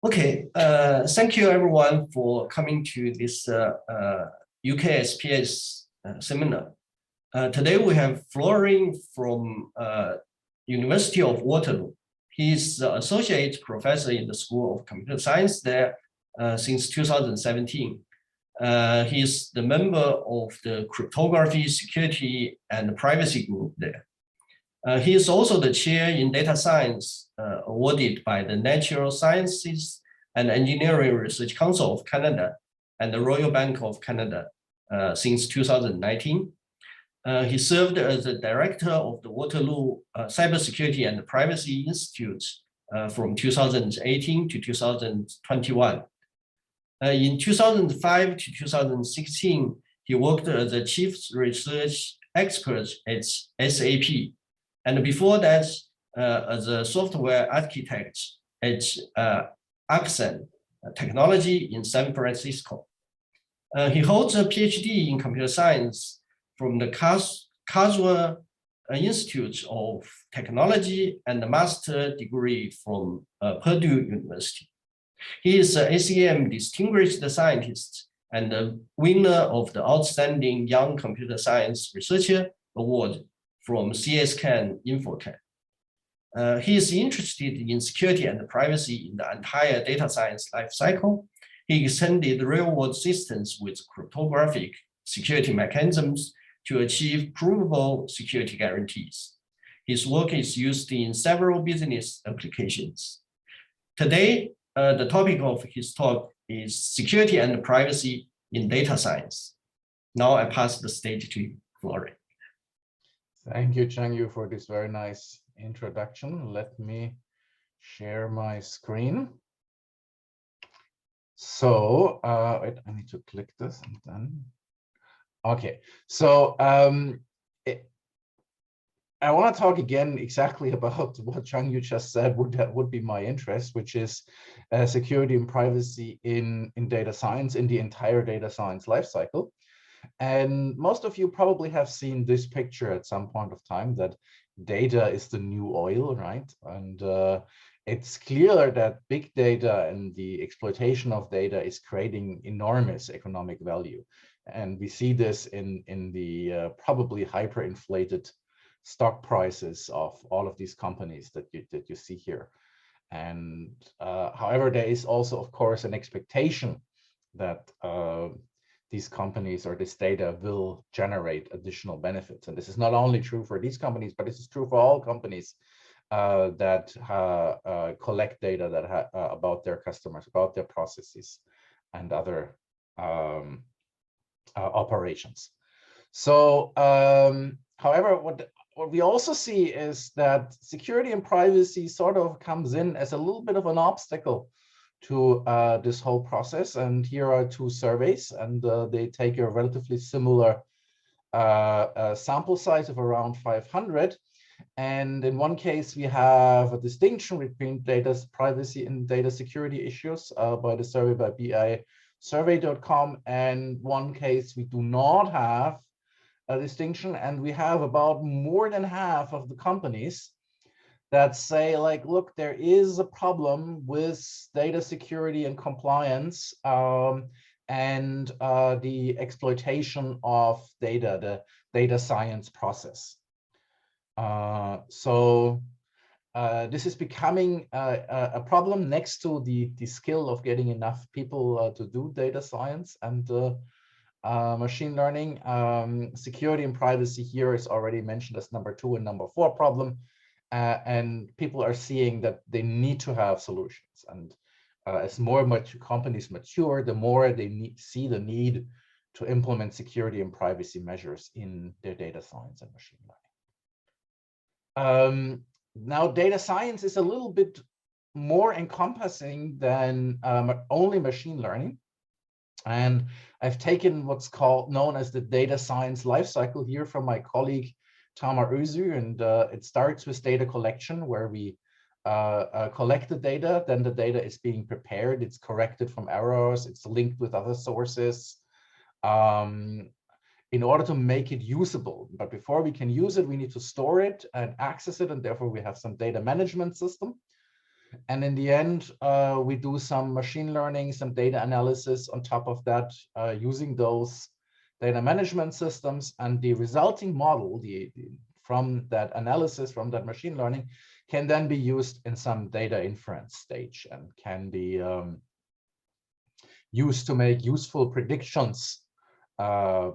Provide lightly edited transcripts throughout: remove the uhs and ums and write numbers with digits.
Okay, thank you everyone for coming to this UKSPS seminar. Today we have Florian from University of Waterloo. He's the associate professor in the School of Computer Science there since 2017. He's the member of the Cryptography, Security, and Privacy group there. He is also the chair in data science awarded by the Natural Sciences and Engineering Research Council of Canada and the Royal Bank of Canada since 2019. He served as the director of the Waterloo Cybersecurity and Privacy Institute from 2018 to 2021. In 2005 to 2016, he worked as a chief research expert at SAP. And before that, as a software architect at Accent Technology in San Francisco. He holds a PhD in computer science from the Casual Institute of Technology and a master degree from Purdue University. He is an ACM Distinguished Scientist and the winner of the Outstanding Young Computer Science Researcher Award from CSCAN Infocad. He is interested in security and privacy in the entire data science lifecycle. He extended real-world systems with cryptographic security mechanisms to achieve provable security guarantees. His work is used in several business applications. Today, the topic of his talk is security and privacy in data science. Now I pass the stage to you, Florian. Thank you, Changyu, for this very nice introduction. Let me share my screen. So, wait, I need to click this and then. Okay, so I want to talk again exactly about what Changyu just said would be my interest, which is security and privacy in data science, in the entire data science lifecycle. And most of you probably have seen this picture at some point of time, that data is the new oil, right? And it's clear that big data and the exploitation of data is creating enormous economic value. And we see this in the probably hyperinflated stock prices of all of these companies that you see here. And however, there is also, of course, an expectation that these companies or this data will generate additional benefits. And this is not only true for these companies, but this is true for all companies that collect data that about their customers, about their processes and other operations. So, however, what we also see is that security and privacy sort of comes in as a little bit of an obstacle to this whole process. And here are two surveys, and they take a relatively similar sample size of around 500. And in one case, we have a distinction between data privacy and data security issues by the survey by bisurvey.com. And one case, we do not have a distinction, and we have about more than half of the companies that say, like, look, there is a problem with data security and compliance and the exploitation of data, the data science process. So this is becoming a problem next to the skill of getting enough people to do data science and machine learning. Security and privacy here is already mentioned as number 2 and number 4 problem. And people are seeing that they need to have solutions. And as more and more companies mature, the more they see the need to implement security and privacy measures in their data science and machine learning. Now, data science is a little bit more encompassing than only machine learning. And I've taken what's known as the data science lifecycle here from my colleague, Tamar Özü, and it starts with data collection, where we collect the data, then the data is being prepared, it's corrected from errors, it's linked with other sources in order to make it usable. But before we can use it, we need to store it and access it, and therefore we have some data management system. And in the end, we do some machine learning, some data analysis on top of that, using those data management systems. And the resulting model, from that analysis, from that machine learning, can then be used in some data inference stage and can be used to make useful predictions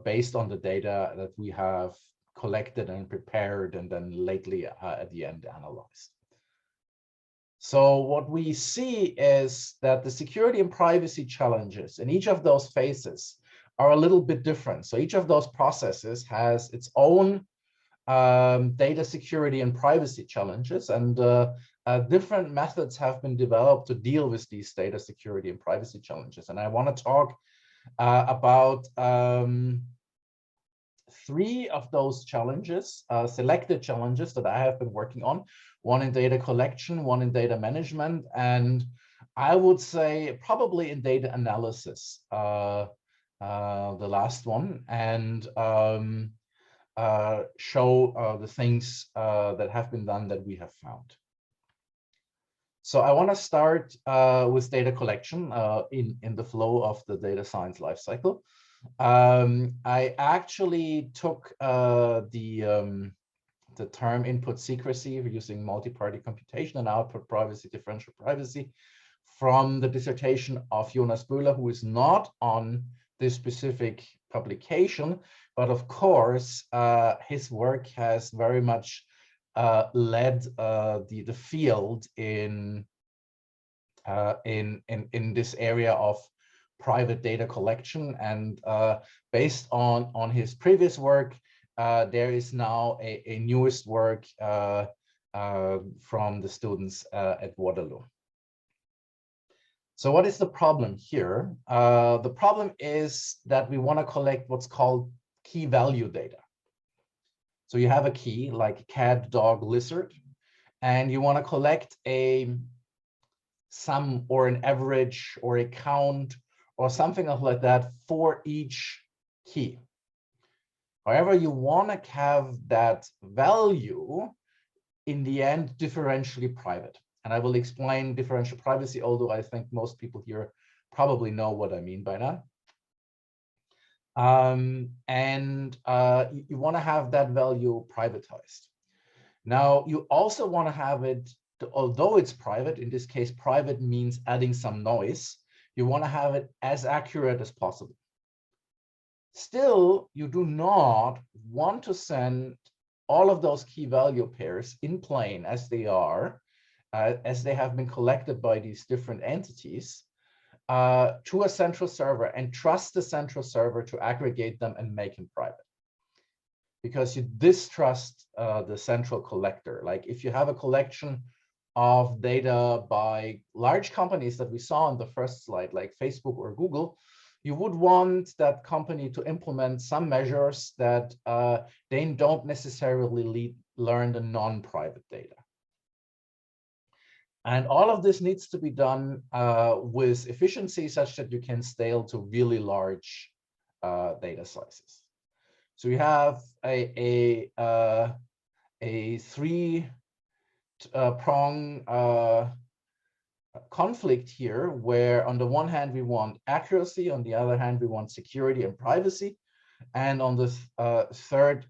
based on the data that we have collected and prepared and then lately at the end analyzed. So what we see is that the security and privacy challenges in each of those phases are a little bit different. So each of those processes has its own data security and privacy challenges, and different methods have been developed to deal with these data security and privacy challenges. And I want to talk about 3 of those challenges, selected challenges that I have been working on, one in data collection, one in data management, and I would say probably in data analysis, the last one, and show the things that have been done that we have found. So I want to start with data collection in the flow of the data science lifecycle. I actually took the term input secrecy using multi-party computation and output privacy, differential privacy, from the dissertation of Jonas Böhler, who is not on this specific publication, but of course his work has very much led the field in this area of private data collection, and based on his previous work, there is now a newest work from the students at Waterloo. So what is the problem here? The problem is that we want to collect what's called key value data. So you have a key like cat, dog, lizard, and you want to collect a sum or an average or a count or something like that for each key. However, you want to have that value in the end differentially private. And I will explain differential privacy, although I think most people here probably know what I mean by that. You want to have that value privatized. Now, you also want to have it, although it's private, in this case, private means adding some noise, you want to have it as accurate as possible. Still, you do not want to send all of those key value pairs in plain as they are, as they have been collected by these different entities, to a central server and trust the central server to aggregate them and make them private. Because you distrust the central collector. Like if you have a collection of data by large companies that we saw on the first slide, like Facebook or Google, you would want that company to implement some measures that they don't necessarily learn the non-private data. And all of this needs to be done with efficiency such that you can scale to really large data sizes. So we have a 3-prong conflict here, where on the one hand we want accuracy, on the other hand we want security and privacy, and on the third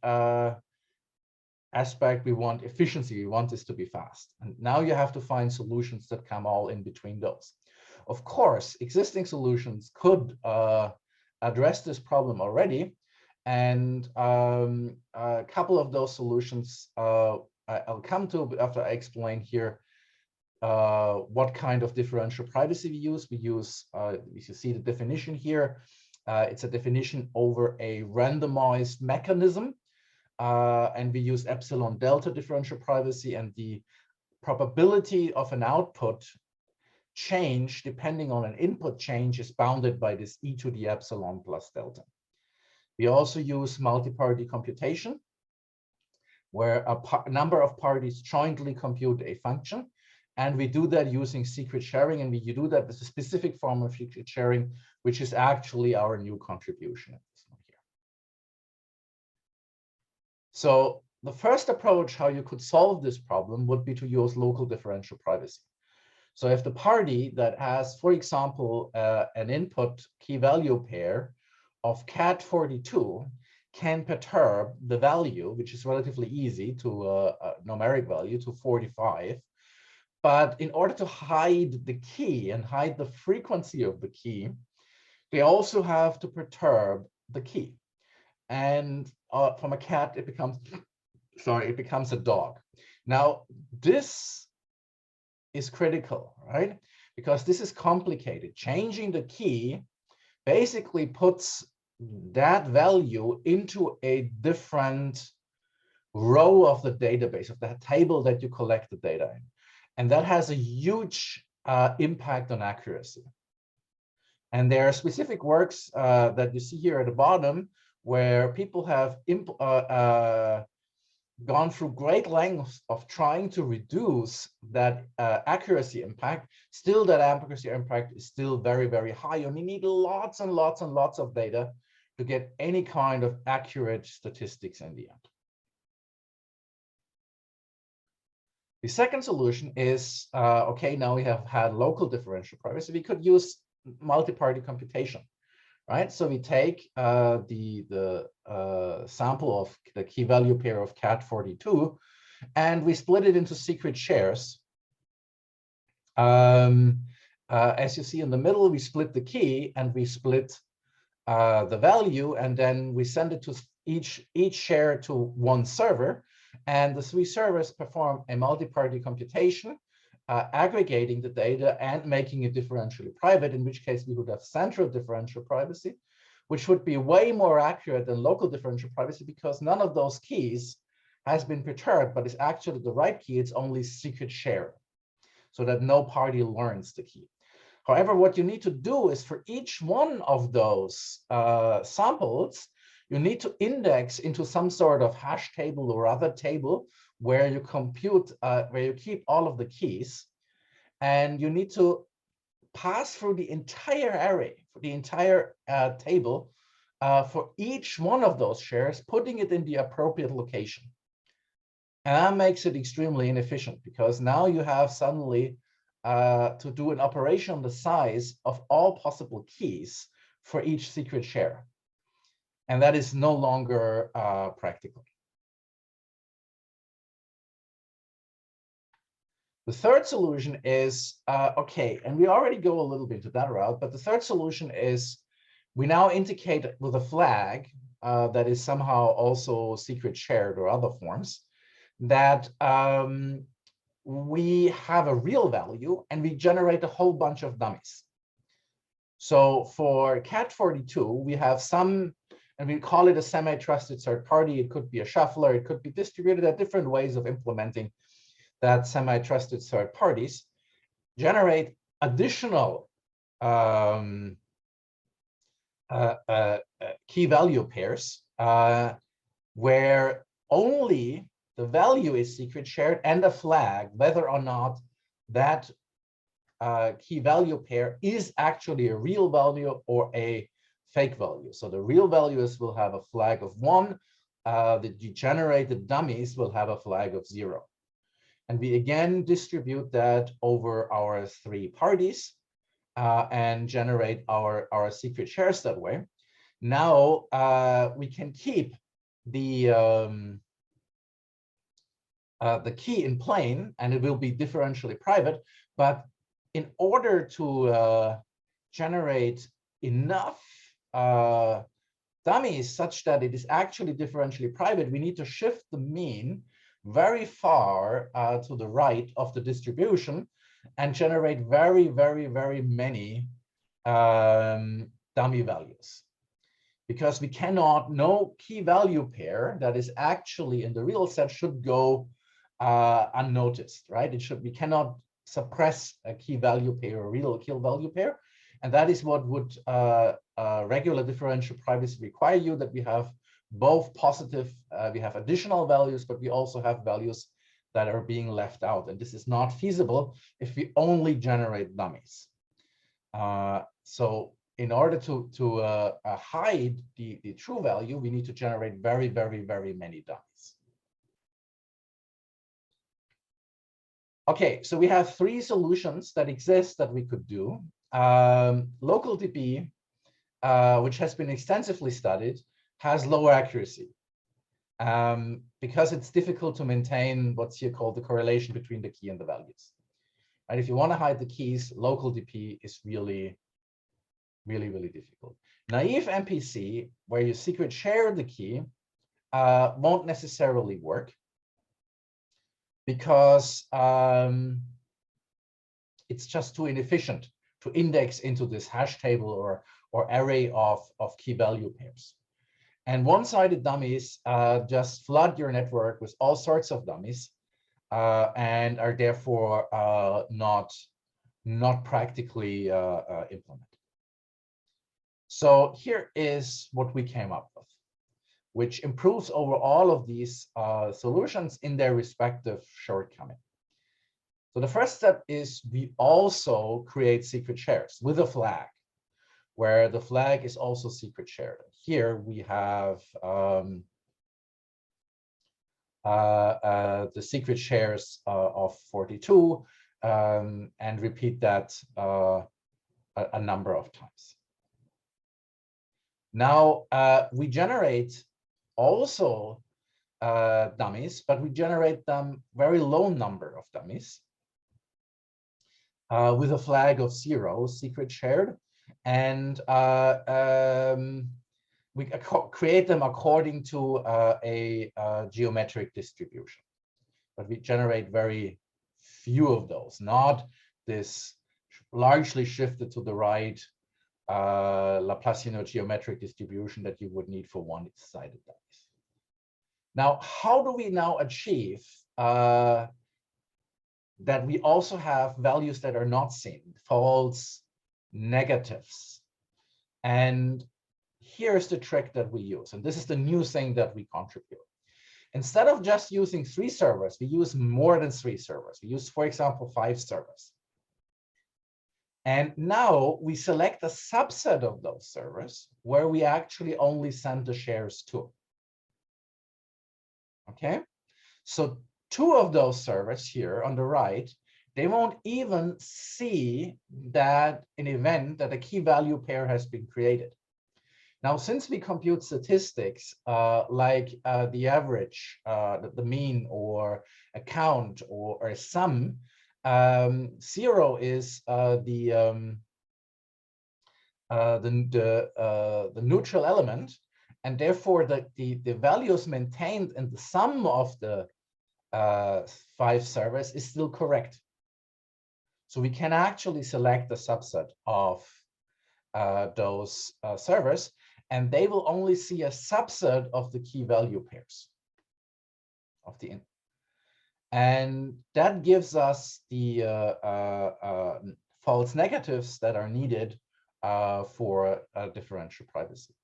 aspect we want efficiency. We want this to be fast, and now you have to find solutions that come all in between those. Of course, existing solutions could address this problem already, and a couple of those solutions I'll come to after I explain here what kind of differential privacy we use. We use, if you see the definition here, it's a definition over a randomized mechanism, and we use epsilon delta differential privacy, and the probability of an output change depending on an input change is bounded by this e to the epsilon plus delta. We also use multi-party computation, where a number of parties jointly compute a function. And we do that using secret sharing, and we do that with a specific form of secret sharing, which is actually our new contribution at this one here. So the first approach how you could solve this problem would be to use local differential privacy. So if the party that has, for example, an input key value pair of cat42 can perturb the value, which is relatively easy to a numeric value to 45. But in order to hide the key and hide the frequency of the key, they also have to perturb the key. And from a cat, it becomes, it becomes a dog. Now, this is critical, right? Because this is complicated. Changing the key basically puts that value into a different row of the database, of the table that you collect the data in. And that has a huge impact on accuracy. And there are specific works that you see here at the bottom where people have gone through great lengths of trying to reduce that accuracy impact. Still, that accuracy impact is still very, very high. You need lots and lots and lots of data to get any kind of accurate statistics in the end. The second solution is, okay, now we have had local differential privacy. We could use multi-party computation, right? So we take the sample of the key value pair of cat42, and we split it into secret shares. As you see in the middle, we split the key and we split the value, and then we send it to each share to one server. And the three servers perform a multi-party computation, aggregating the data and making it differentially private, in which case we would have central differential privacy, which would be way more accurate than local differential privacy because none of those keys has been perturbed, but is actually the right key. It's only secret share, so that no party learns the key. However, what you need to do is for each one of those samples, you need to index into some sort of hash table or other table where you compute, where you keep all of the keys, and you need to pass through the entire array, for the entire table, for each one of those shares, putting it in the appropriate location. And that makes it extremely inefficient because now you have suddenly to do an operation on the size of all possible keys for each secret share. And that is no longer practical. The third solution is, okay, and we already go a little bit to that route, but the third solution is we now indicate with a flag that is somehow also secret shared or other forms, that we have a real value and we generate a whole bunch of dummies. So for cat42, we have some, and we call it a semi-trusted third party. It could be a shuffler. It could be distributed at different ways of implementing that semi-trusted third parties, generate additional key value pairs where only the value is secret shared and a flag whether or not that key value pair is actually a real value or a fake value. So the real values will have a flag of 1. The generated dummies will have a flag of 0. And we again distribute that over our 3 parties and generate our secret shares that way. Now we can keep the key in plain, and it will be differentially private. But in order to generate enough dummies such that it is actually differentially private, we need to shift the mean very far to the right of the distribution and generate very, very, very many dummy values. Because we cannot, no key value pair that is actually in the real set should go unnoticed, right? It should, we cannot suppress a key value pair or real key value pair. And that is what would regular differential privacy require you, that we have both positive, we have additional values, but we also have values that are being left out. And this is not feasible if we only generate dummies. So in order to hide the true value, we need to generate very, very, very many dummies. Okay, so we have three solutions that exist that we could do. Local DB, which has been extensively studied, has lower accuracy because it's difficult to maintain what's here called the correlation between the key and the values. And if you want to hide the keys, local DP is really difficult. Naive MPC, where you secret share the key, won't necessarily work because it's just too inefficient to index into this hash table or array of key value pairs. And one-sided dummies just flood your network with all sorts of dummies and are therefore not practically implemented. So here is what we came up with, which improves over all of these solutions in their respective shortcoming. So the first step is we also create secret shares with a flag, where the flag is also secret shared. Here we have the secret shares of 42 and repeat that a number of times. Now we generate also dummies, but we generate them very low number of dummies with a flag of 0, secret shared, and we create them according to a geometric distribution. But we generate very few of those, not this largely shifted to the right Laplacian geometric distribution that you would need for one-sided dummies. Now, how do we now achieve that we also have values that are not seen, false, negatives? And here's the trick that we use, and this is the new thing that we contribute. Instead of just using 3 servers, we use more than 3 servers. We use, for example, 5 servers. And now we select a subset of those servers where we actually only send the shares to. Okay, so 2 of those servers here on the right, they won't even see that an event that a key value pair has been created. Now, since we compute statistics like the average, the mean, or a count, or a sum, 0 is the neutral element, and therefore the values maintained in the sum of the 5 servers is still correct. So we can actually select a subset of those servers, and they will only see a subset of the key value pairs of the and that gives us the false negatives that are needed for differential privacy.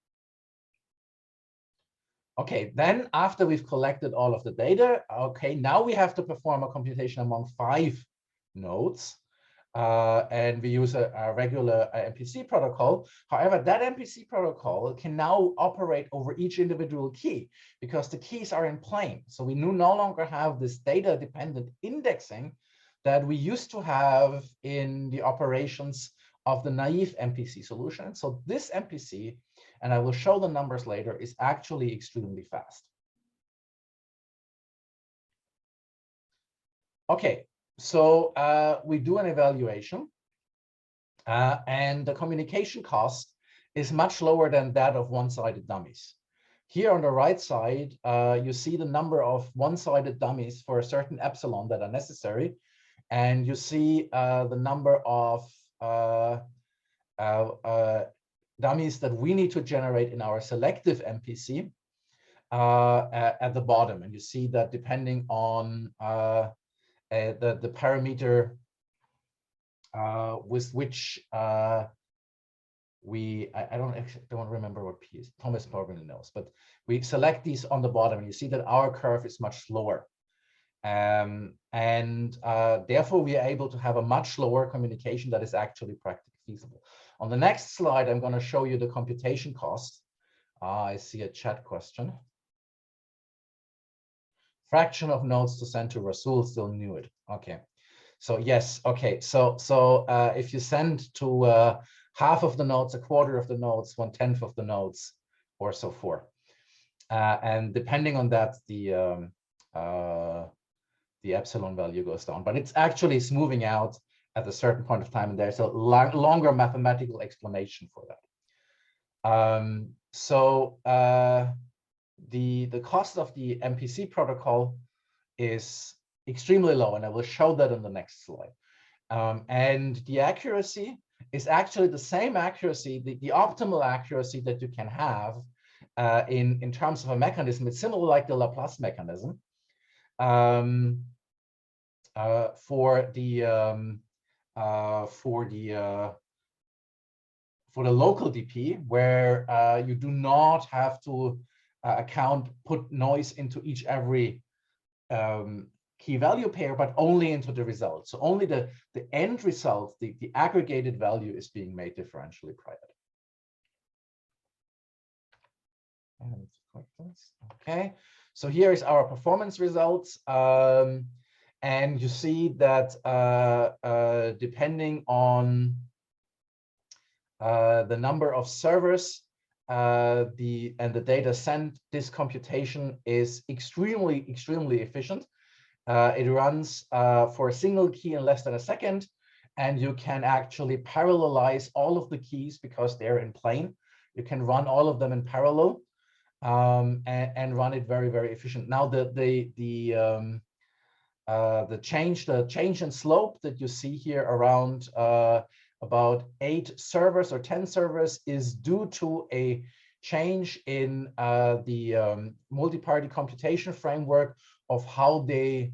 Okay, then after we've collected all of the data, okay, now we have to perform a computation among 5 nodes. And we use a regular Mpc protocol. However, that Mpc protocol can now operate over each individual key because the keys are in plane. So we no longer have this data-dependent indexing that we used to have in the operations of the naive MPC solution. So this MPC, and I will show the numbers later, is actually extremely fast. Okay. So we do an evaluation, and the communication cost is much lower than that of one-sided dummies. Here on the right side, you see the number of one-sided dummies for a certain epsilon that are necessary, and you see the number of dummies that we need to generate in our selective MPC at the bottom. And you see that depending on the parameter with which I don't remember what P is. Thomas probably knows, but we select these on the bottom, and you see that our curve is much slower, and therefore we are able to have a much slower communication that is actually practically feasible. On the next slide, I'm going to show you the computation cost. I see a chat question. Fraction of nodes to send to Rasul, still knew it. Okay, So yes, okay. So if you send to half of the nodes, a quarter of the nodes, 1/10 of the nodes, or so forth, and depending on that, the epsilon value goes down. But it's actually smoothing out at a certain point of time, and there's a longer mathematical explanation for that. The cost of the MPC protocol is extremely low, and I will show that on the next slide. And the accuracy is actually the same accuracy, the optimal accuracy that you can have in terms of a mechanism. It's similar like the Laplace mechanism for the local DP, where you do not have to put noise into every key value pair, but only into the result. So only the end result, the aggregated value, is being made differentially private. And click this. Okay, so here is our performance results. And you see that depending on the number of servers and the data sent, this computation is extremely efficient. It runs for a single key in less than a second, and you can actually parallelize all of the keys because they're in plane. You can run all of them in parallel and run it very efficient. Now the change in slope that you see here around about 8 servers or 10 servers is due to a change in the multi-party computation framework of how they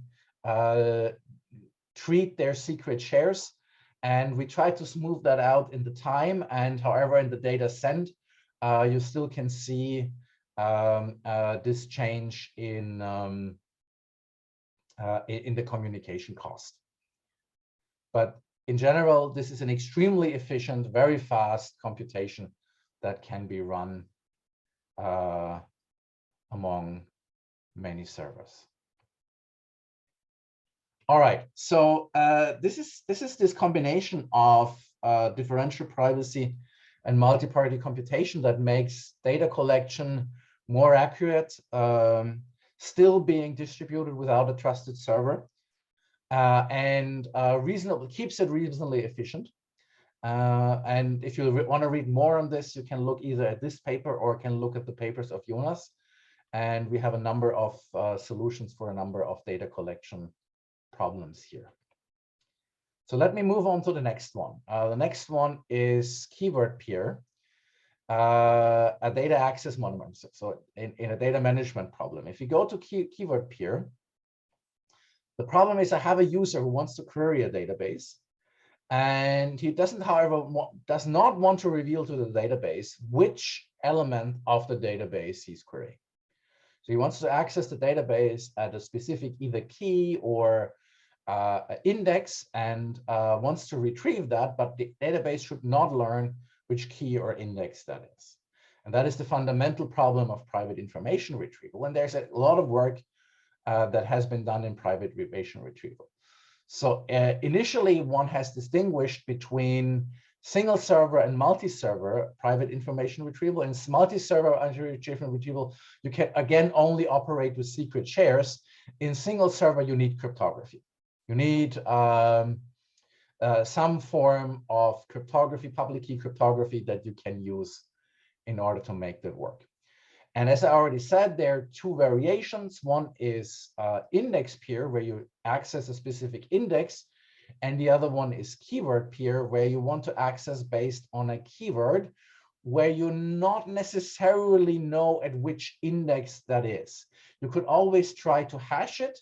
treat their secret shares. And we try to smooth that out in the time. And however, in the data sent, you still can see this change in the communication cost. But in general, this is an extremely efficient, very fast computation that can be run among many servers. All right, so this is this combination of differential privacy and multi-party computation that makes data collection more accurate, still being distributed without a trusted server, and keeps it reasonably efficient. And if you want to read more on this, you can look either at this paper or can look at the papers of Jonas. And we have a number of solutions for a number of data collection problems here. So let me move on to the next one. The next one is keyword peer, a data access monument. So in a data management problem, if you go to keyword peer, the problem is I have a user who wants to query a database, and he doesn't, however, does not want to reveal to the database which element of the database he's querying. So he wants to access the database at a specific either key or index, and wants to retrieve that, but the database should not learn which key or index that is. And that is the fundamental problem of private information retrieval. And there's a lot of work that has been done in private information retrieval. So initially, one has distinguished between single server and multi-server private information retrieval. In multi-server information retrieval, you can again only operate with secret shares. In single server, you need cryptography. You need some form of cryptography, public key cryptography, that you can use in order to make that work. And as I already said, there are 2 variations. One is index peer, where you access a specific index, and the other one is keyword peer, where you want to access based on a keyword, where you not necessarily know at which index that is. You could always try to hash it,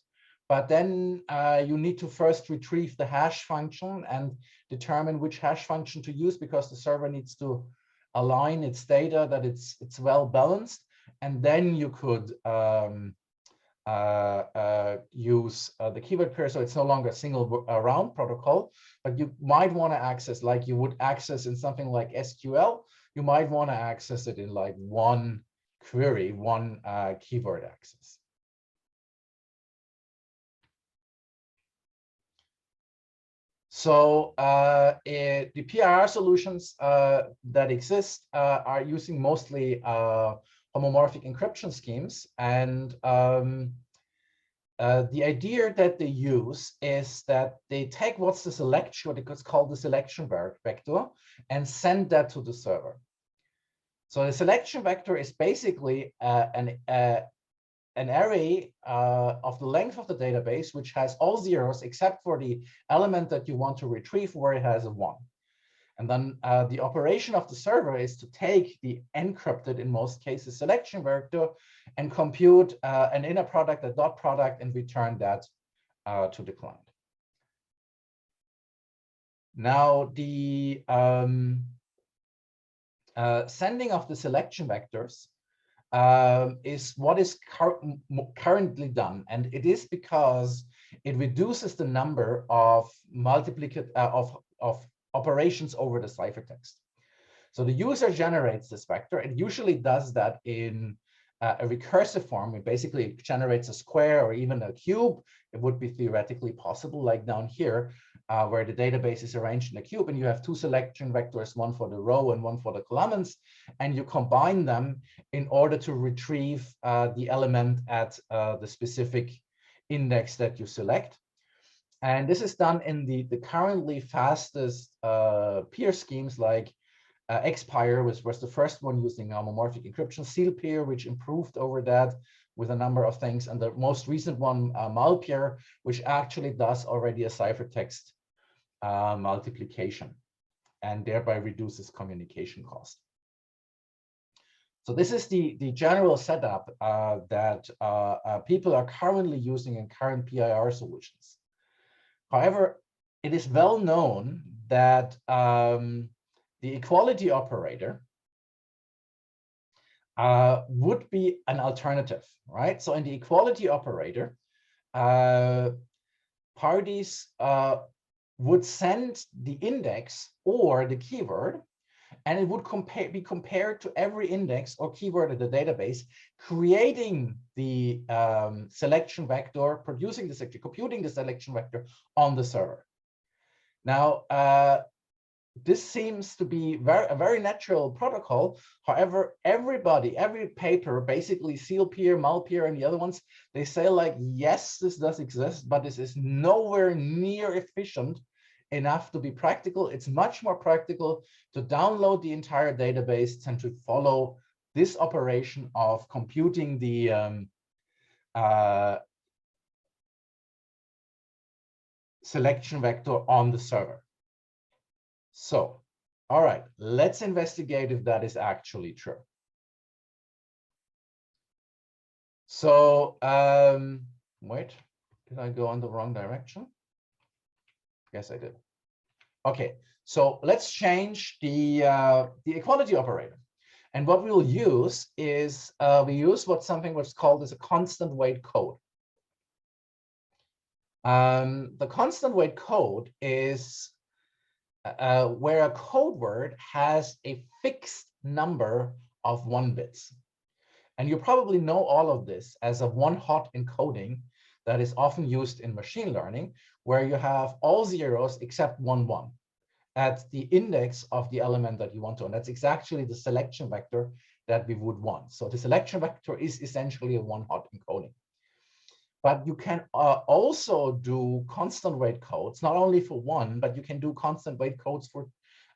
but then you need to first retrieve the hash function and determine which hash function to use, because the server needs to align its data that it's well balanced. And then you could use the keyword peer, so it's no longer a single round protocol, but you might want to access, like you would access in something like SQL, you might want to access it in like one query, one keyword access. So the PIR solutions that exist are using mostly homomorphic encryption schemes. And the idea that they use is that they take what's the selection, what is called the selection vector, and send that to the server. So the selection vector is basically an array of the length of the database, which has all zeros except for the element that you want to retrieve, where it has a 1. And then the operation of the server is to take the encrypted, in most cases, selection vector and compute an inner product, a dot product, and return that to the client. Now, the sending of the selection vectors is what is currently done, and it is because it reduces the number of of operations over the ciphertext. So the user generates this vector. It usually does that in a recursive form. It basically generates a square or even a cube. It would be theoretically possible, like down here, where the database is arranged in a cube, and you have two selection vectors, one for the row and one for the columns, and you combine them in order to retrieve the element at the specific index that you select. And this is done in the currently fastest peer schemes like Xpire, which was the first one using homomorphic encryption, SealPeer, which improved over that with a number of things, and the most recent one, MalPeer, which actually does already a ciphertext multiplication and thereby reduces communication cost. So this is the general setup that people are currently using in current PIR solutions. However, it is well known that the equality operator would be an alternative, right? So in the equality operator, parties would send the index or the keyword, and it would be compared to every index or keyword in the database, creating the selection vector, computing the selection vector on the server. Now, this seems to be a very natural protocol. However, every paper, basically SealPeer, MalPeer, and the other ones, they say like, yes, this does exist, but this is nowhere near efficient enough to be practical. It's much more practical to download the entire database than to follow this operation of computing the selection vector on the server. So, all right, let's investigate if that is actually true. So, wait, did I go in the wrong direction? Yes, I did. Okay, so let's change the equality operator. And what we'll use is we use what's called as a constant weight code. The constant weight code is where a code word has a fixed number of 1 bits. And you probably know all of this as a one-hot encoding that is often used in machine learning, where you have all zeros except 1, 1 at the index of the element that you want to. And that's exactly the selection vector that we would want. So the selection vector is essentially a one-hot encoding. But you can also do constant weight codes, not only for 1, but you can do constant weight codes for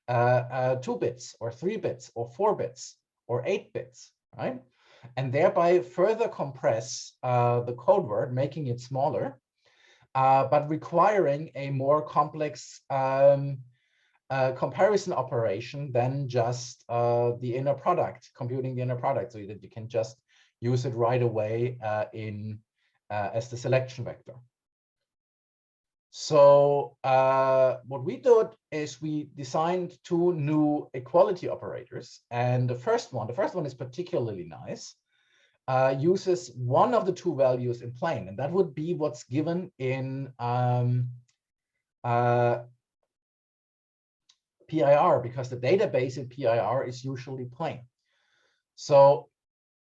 2 bits or 3 bits or 4 bits or 8 bits, right? And thereby further compress the code word, making it smaller, but requiring a more complex comparison operation than just the inner product, computing the inner product, so that you can just use it right away as the selection vector. So what we did is we designed 2 new equality operators, and the first one is particularly nice. Uses one of the 2 values in plain, and that would be what's given in PIR, because the database in PIR is usually plain. So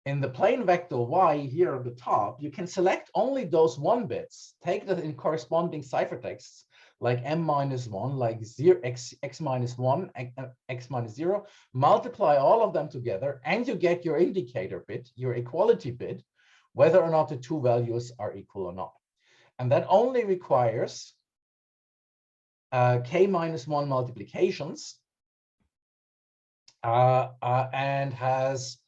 in the plain vector y here on the top, you can select only those 1 bits, take the corresponding ciphertexts like m-1, like 0, x-1, x-0, multiply all of them together, and you get your indicator bit, your equality bit, whether or not the two values are equal or not. And that only requires k-1 multiplications and has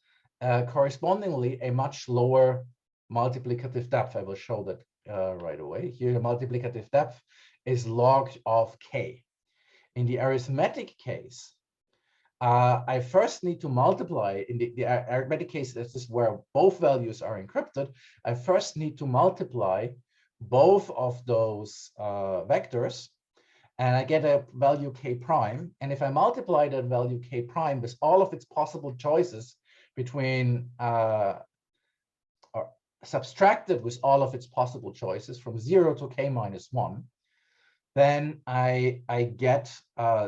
correspondingly a much lower multiplicative depth. I will show that right away. Here, the multiplicative depth is log of k. In the arithmetic case, I first need to multiply, in the arithmetic case, this is where both values are encrypted. I first need to multiply both of those vectors, and I get a value k prime. And if I multiply that value k prime with all of its possible choices between, or subtracted with all of its possible choices from 0 to k-1, then I get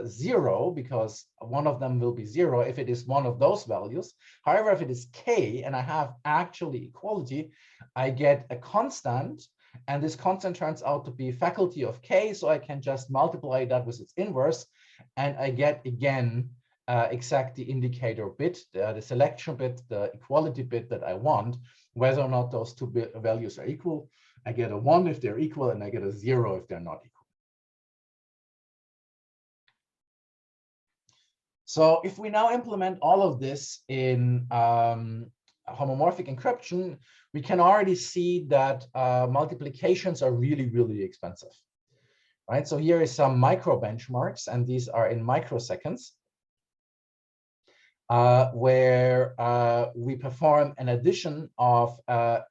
0, because one of them will be 0 if it is one of those values. However, if it is k and I have actually equality, I get a constant, and this constant turns out to be faculty of k, so I can just multiply that with its inverse, and I get again exact the indicator bit, the selection bit, the equality bit that I want, whether or not those two values are equal. I get a 1 if they're equal, and I get a 0 if they're not equal. So if we now implement all of this in homomorphic encryption, we can already see that multiplications are really, really expensive, right? So here is some micro benchmarks, and these are in microseconds, where we perform an addition of a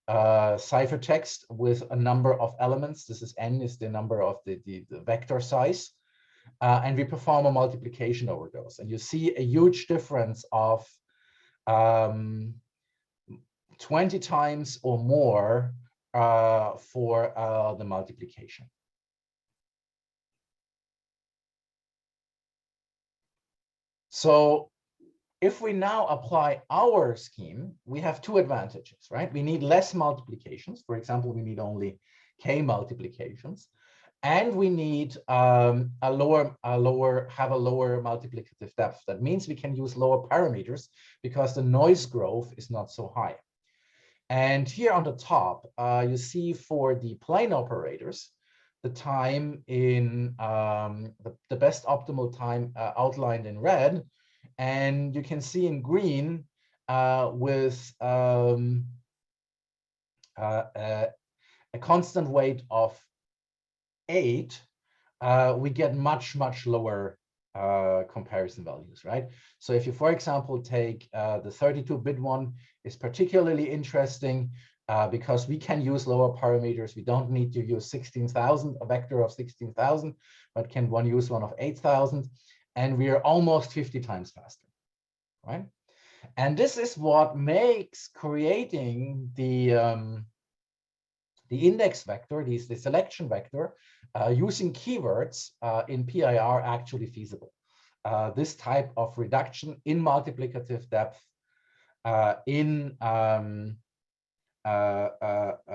ciphertext with a number of elements. This is n, is the number of the vector size. And we perform a multiplication over those. And you see a huge difference of 20 times or more for the multiplication. So if we now apply our scheme, we have two advantages, right? We need less multiplications. For example, we need only k multiplications. And we need have a lower multiplicative depth. That means we can use lower parameters because the noise growth is not so high. And here on the top, you see for the plane operators, the time in the best optimal time outlined in red. And you can see in green with a constant weight of 8, we get much lower comparison values, right? So if you, for example, take the 32-bit one, is particularly interesting because we can use lower parameters. We don't need to use 16,000, a vector of 16,000, but can use one of 8,000, and we are almost 50 times faster, right? And this is what makes creating the index vector, the selection vector, using keywords in PIR actually feasible. This type of reduction in multiplicative depth in a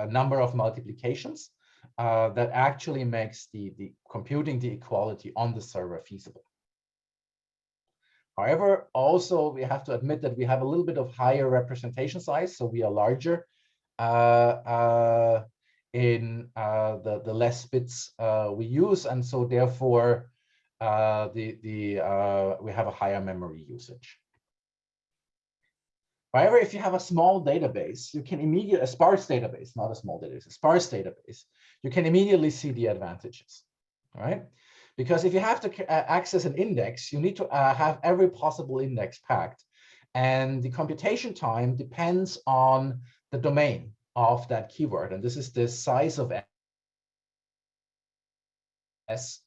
number of multiplications that actually makes the computing the equality on the server feasible. However, also we have to admit that we have a little bit of higher representation size, so we are larger in the less bits we use, and so therefore we have a higher memory usage. However, if you have a small database, you can immediately, a sparse database, not a small database, a sparse database, you can immediately see the advantages, right? Because if you have to access an index, you need to have every possible index packed, and the computation time depends on the domain of that keyword, and this is the size of S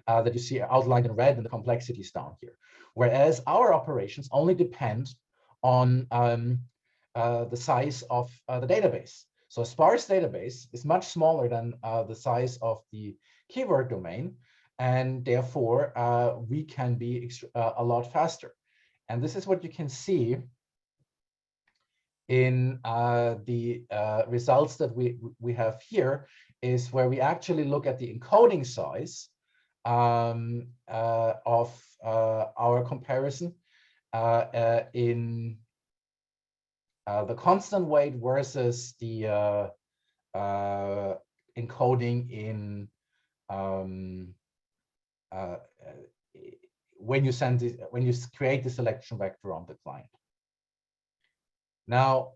that you see outlined in red, and the complexity is down here. Whereas our operations only depend on the size of the database. So a sparse database is much smaller than the size of the keyword domain, and therefore we can be a lot faster. And this is what you can see in the results that we have here is where we actually look at the encoding size of our comparison in the constant weight versus the encoding in when you create the selection vector on the client. Now,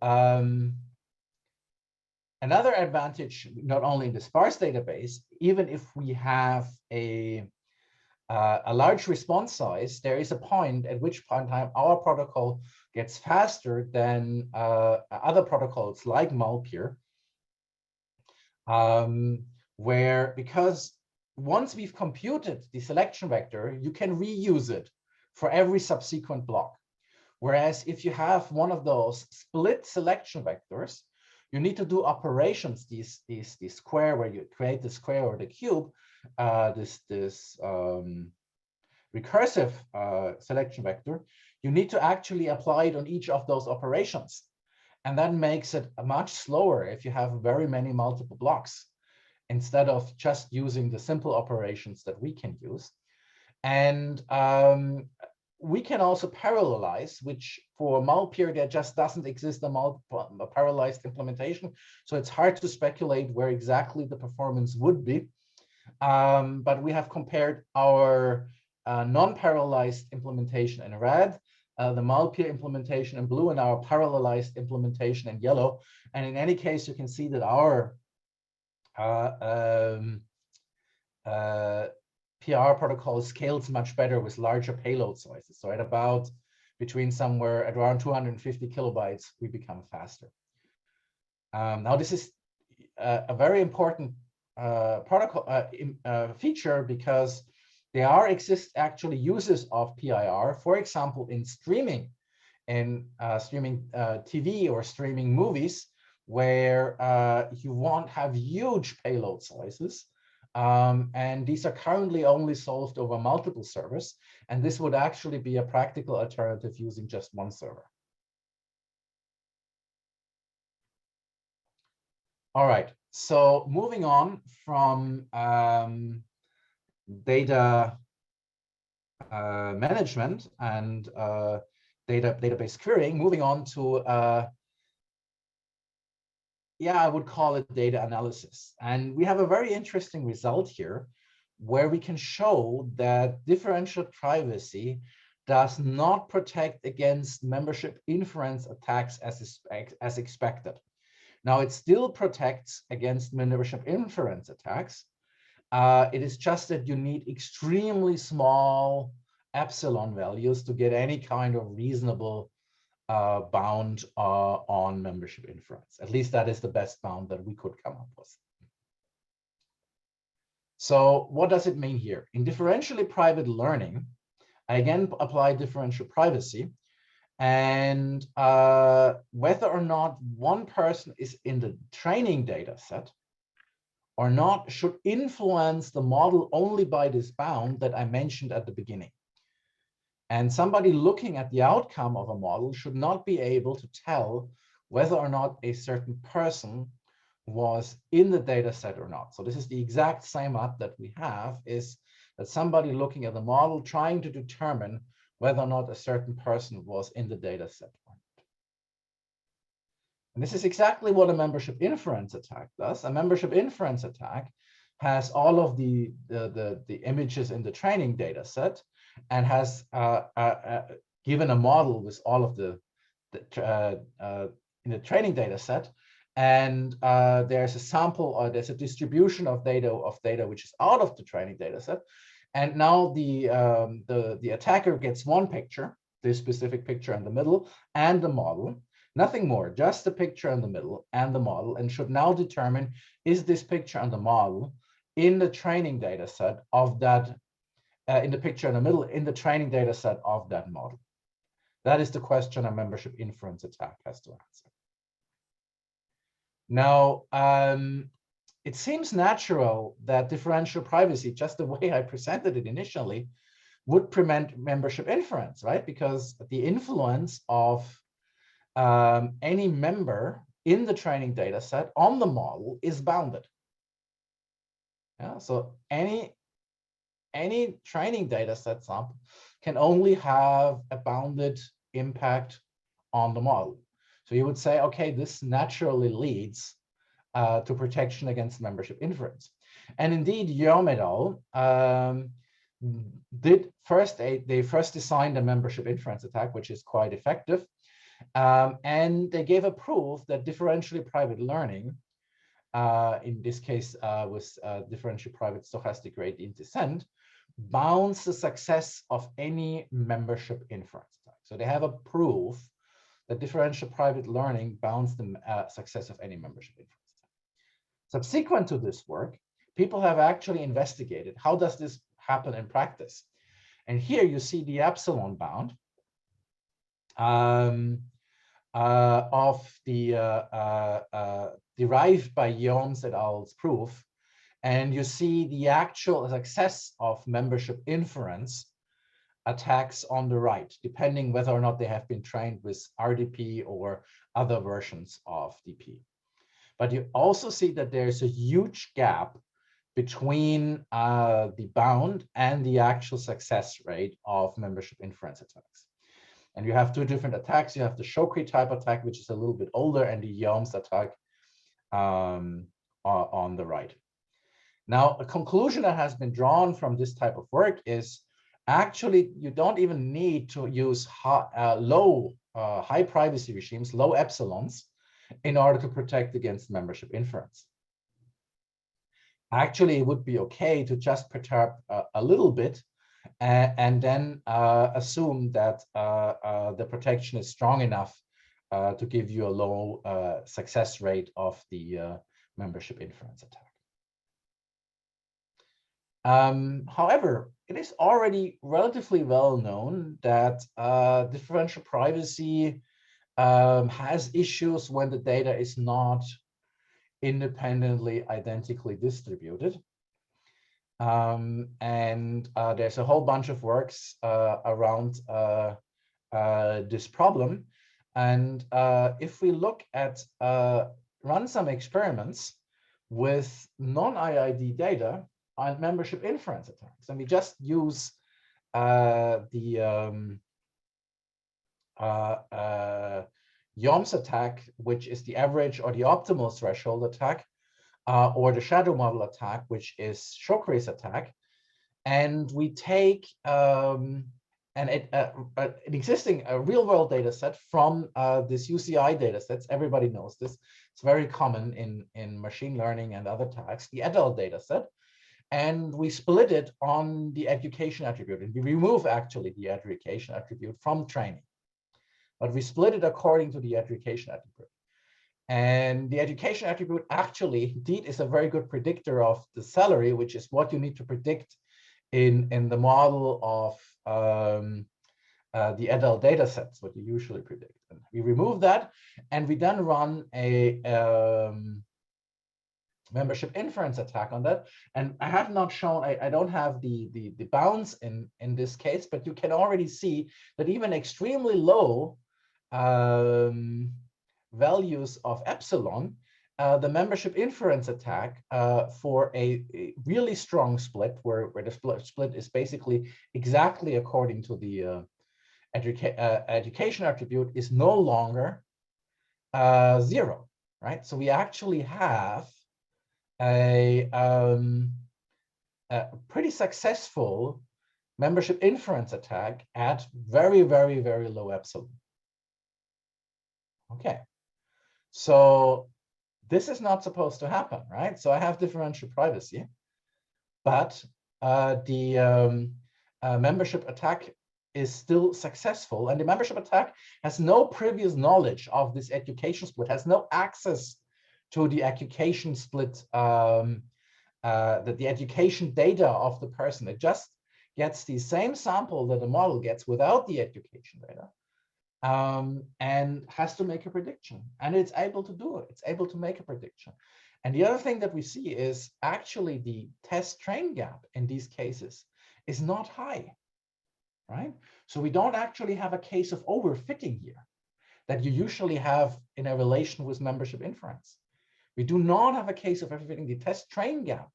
another advantage, not only in the sparse database, even if we have a large response size, there is a point at which point in time our protocol gets faster than other protocols like Malpeer, where because once we've computed the selection vector, you can reuse it for every subsequent block. Whereas if you have one of those split selection vectors, you need to do operations, these square where you create the square or the cube, this recursive selection vector, you need to actually apply it on each of those operations. And that makes it much slower if you have very many multiple blocks, instead of just using the simple operations that we can use. And we can also parallelize, which for Malpeer, there just doesn't exist a parallelized implementation. So it's hard to speculate where exactly the performance would be. But we have compared our non-parallelized implementation in red, the Malpeer implementation in blue, and our parallelized implementation in yellow. And in any case, you can see that our PR protocol scales much better with larger payload sizes. So at about somewhere at around 250 kilobytes, we become faster. Now, this is a very important protocol feature, because there exist actually uses of PIR, for example, in streaming TV or streaming movies, where you have huge payload sizes. And these are currently only solved over multiple servers. And this would actually be a practical alternative using just one server. All right, so moving on from data management and database querying, moving on to I would call it data analysis. And we have a very interesting result here, where we can show that differential privacy does not protect against membership inference attacks as expected. Now, it still protects against membership inference attacks. It is just that you need extremely small epsilon values to get any kind of reasonable bound on membership inference. At least that is the best bound that we could come up with. So what does it mean here? In differentially private learning, I again apply differential privacy, and whether or not one person is in the training data set or not should influence the model only by this bound that I mentioned at the beginning. And somebody looking at the outcome of a model should not be able to tell whether or not a certain person was in the data set or not. So this is the exact same up that we have, is that somebody looking at the model trying to determine whether or not a certain person was in the data set or not. And this is exactly what a membership inference attack does. A membership inference attack has all of the images in the training data set, and has given a model with all of the in the training data set, and there's a sample, or there's a distribution of data which is out of the training data set, and now the attacker gets one picture, this specific picture in the middle, and the model, nothing more, just the picture in the middle and the model, and should now determine, is this picture and the model in the training data set of that. In the picture in the middle, in the training data set of that model. That is the question a membership inference attack has to answer. Now, it seems natural that differential privacy, just the way I presented it initially, would prevent membership inference, right? Because the influence of any member in the training data set on the model is bounded. Yeah, so any training data set sample can only have a bounded impact on the model. So you would say, okay, this naturally leads to protection against membership inference. And indeed, Yom et al. They first designed a membership inference attack, which is quite effective. And they gave a proof that differentially private learning, in this case with differential private stochastic gradient descent, bounds the success of any membership inference attack. So they have a proof that differential private learning bounds the success of any membership inference attack. Subsequent to this work, people have actually investigated how does this happen in practice. And here you see the epsilon bound of the derived by Yoms et al.'s proof. And you see the actual success of membership inference attacks on the right, depending whether or not they have been trained with RDP or other versions of DP. But you also see that there's a huge gap between the bound and the actual success rate of membership inference attacks. And you have two different attacks. You have the Shokri type attack, which is a little bit older, and the Yoms attack on the right. Now, a conclusion that has been drawn from this type of work is actually you don't even need to use high privacy regimes, low epsilons, in order to protect against membership inference. Actually, it would be okay to just perturb a little bit and then assume that the protection is strong enough to give you a low success rate of the membership inference attack. However, it is already relatively well known that differential privacy has issues when the data is not independently identically distributed. And there's a whole bunch of works around this problem. And if we look at run some experiments with non-IID data on membership inference attacks, and we just use the Yoms attack, which is the average or the optimal threshold attack, or the shadow model attack, which is Shokri's attack, and we take an existing real-world data set from this UCI data sets. Everybody knows this. It's very common in machine learning and other tasks, the adult data set. And we split it on the education attribute. And we remove actually the education attribute from training. But we split it according to the education attribute. And the education attribute actually indeed is a very good predictor of the salary, which is what you need to predict in the model of the adult data sets, what you usually predict. And we remove that, and we then run a membership inference attack on that. And I have not shown, I don't have the bounds in this case, but you can already see that even extremely low values of epsilon, the membership inference attack for a really strong split, where the split is basically exactly according to the education attribute, is no longer 0, right? So we actually have a pretty successful membership inference attack at very, very, very low epsilon. Okay, so this is not supposed to happen, right? So I have differential privacy, but the membership attack is still successful, and the membership attack has no previous knowledge of this education split, has no access to the education split, the education data of the person. It just gets the same sample that the model gets without the education data, and has to make a prediction. And it's able to do it. It's able to make a prediction. And the other thing that we see is actually the test train gap in these cases is not high, right? So we don't actually have a case of overfitting here. that you usually have in a relation with membership inference. We do not have a case of everything. The test train gap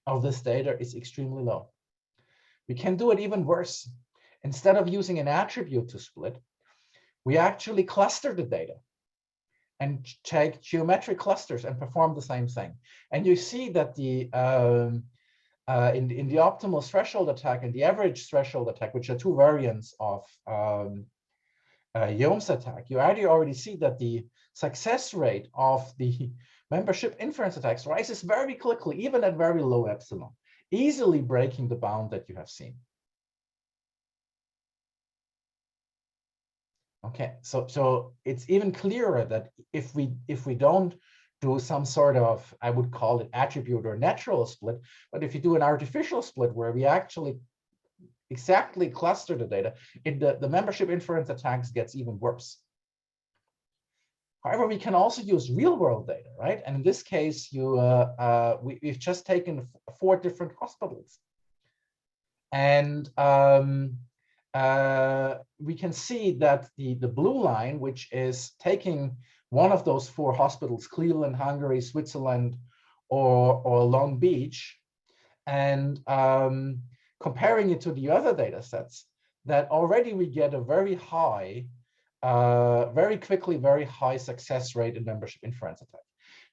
of this data is extremely low. We can do it even worse. Instead of using an attribute to split, we actually cluster the data and take geometric clusters and perform the same thing. And you see that the in the optimal threshold attack and the average threshold attack, which are two variants of Guillaume's attack, you already see that the success rate of the membership inference attacks rises very quickly, even at very low epsilon, easily breaking the bound that you have seen. Okay, so it's even clearer that if we don't do some sort of, I would call it attribute or natural split, but if you do an artificial split where we actually exactly cluster the data, the membership inference attacks gets even worse. However, we can also use real-world data, right? And in this case, we've just taken 4 different hospitals, and we can see that the blue line, which is taking one of those 4 hospitals, Cleveland, Hungary, Switzerland, or Long Beach, and comparing it to the other data sets, that already we get a very high, very quickly, very high success rate in membership inference attack.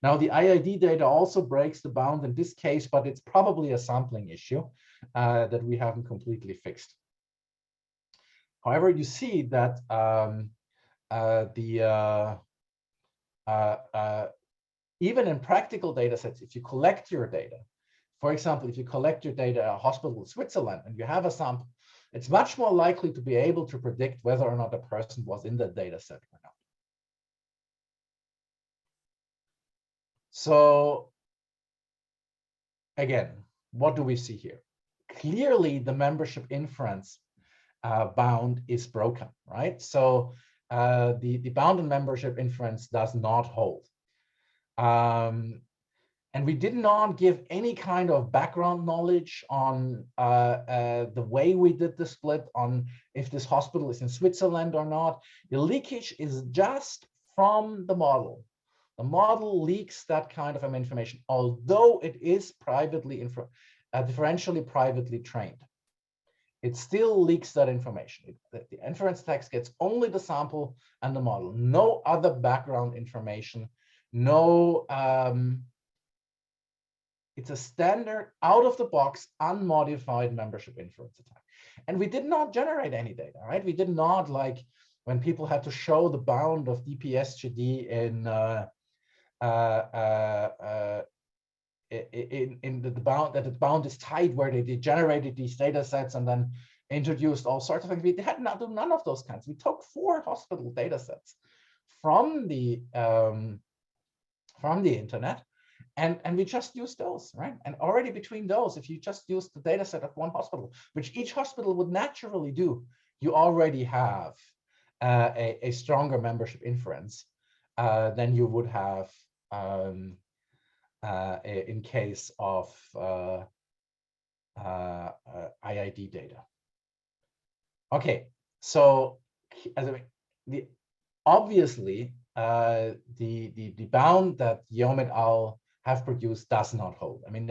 Now, the IID data also breaks the bound in this case, but it's probably a sampling issue that we haven't completely fixed. However, you see that even in practical data sets, if you collect your data, for example, if you collect your data at a hospital in Switzerland and you have a sample, it's much more likely to be able to predict whether or not a person was in that data set or not. So again, what do we see here? Clearly, the membership inference bound is broken, right? So the bound in membership inference does not hold. And we did not give any kind of background knowledge on the way we did the split, on if this hospital is in Switzerland or not. The leakage is just from the model. The model leaks that kind of information, although it is privately, differentially privately trained. It still leaks that information. The inference text gets only the sample and the model, no other background information, no, it's a standard out-of-the-box, unmodified membership inference attack. And we did not generate any data, right? We did not, like when people had to show the bound of DPSGD in the bound, that the bound is tight, where they generated these data sets and then introduced all sorts of things. We had not done none of those kinds. We took 4 hospital data sets from the internet, and we just used those, right? And already between those, if you just use the data set of one hospital, which each hospital would naturally do, you already have a stronger membership inference than you would have in case of IID data. Okay, so obviously the bound that Guillaume et al. Have produced does not hold. I mean,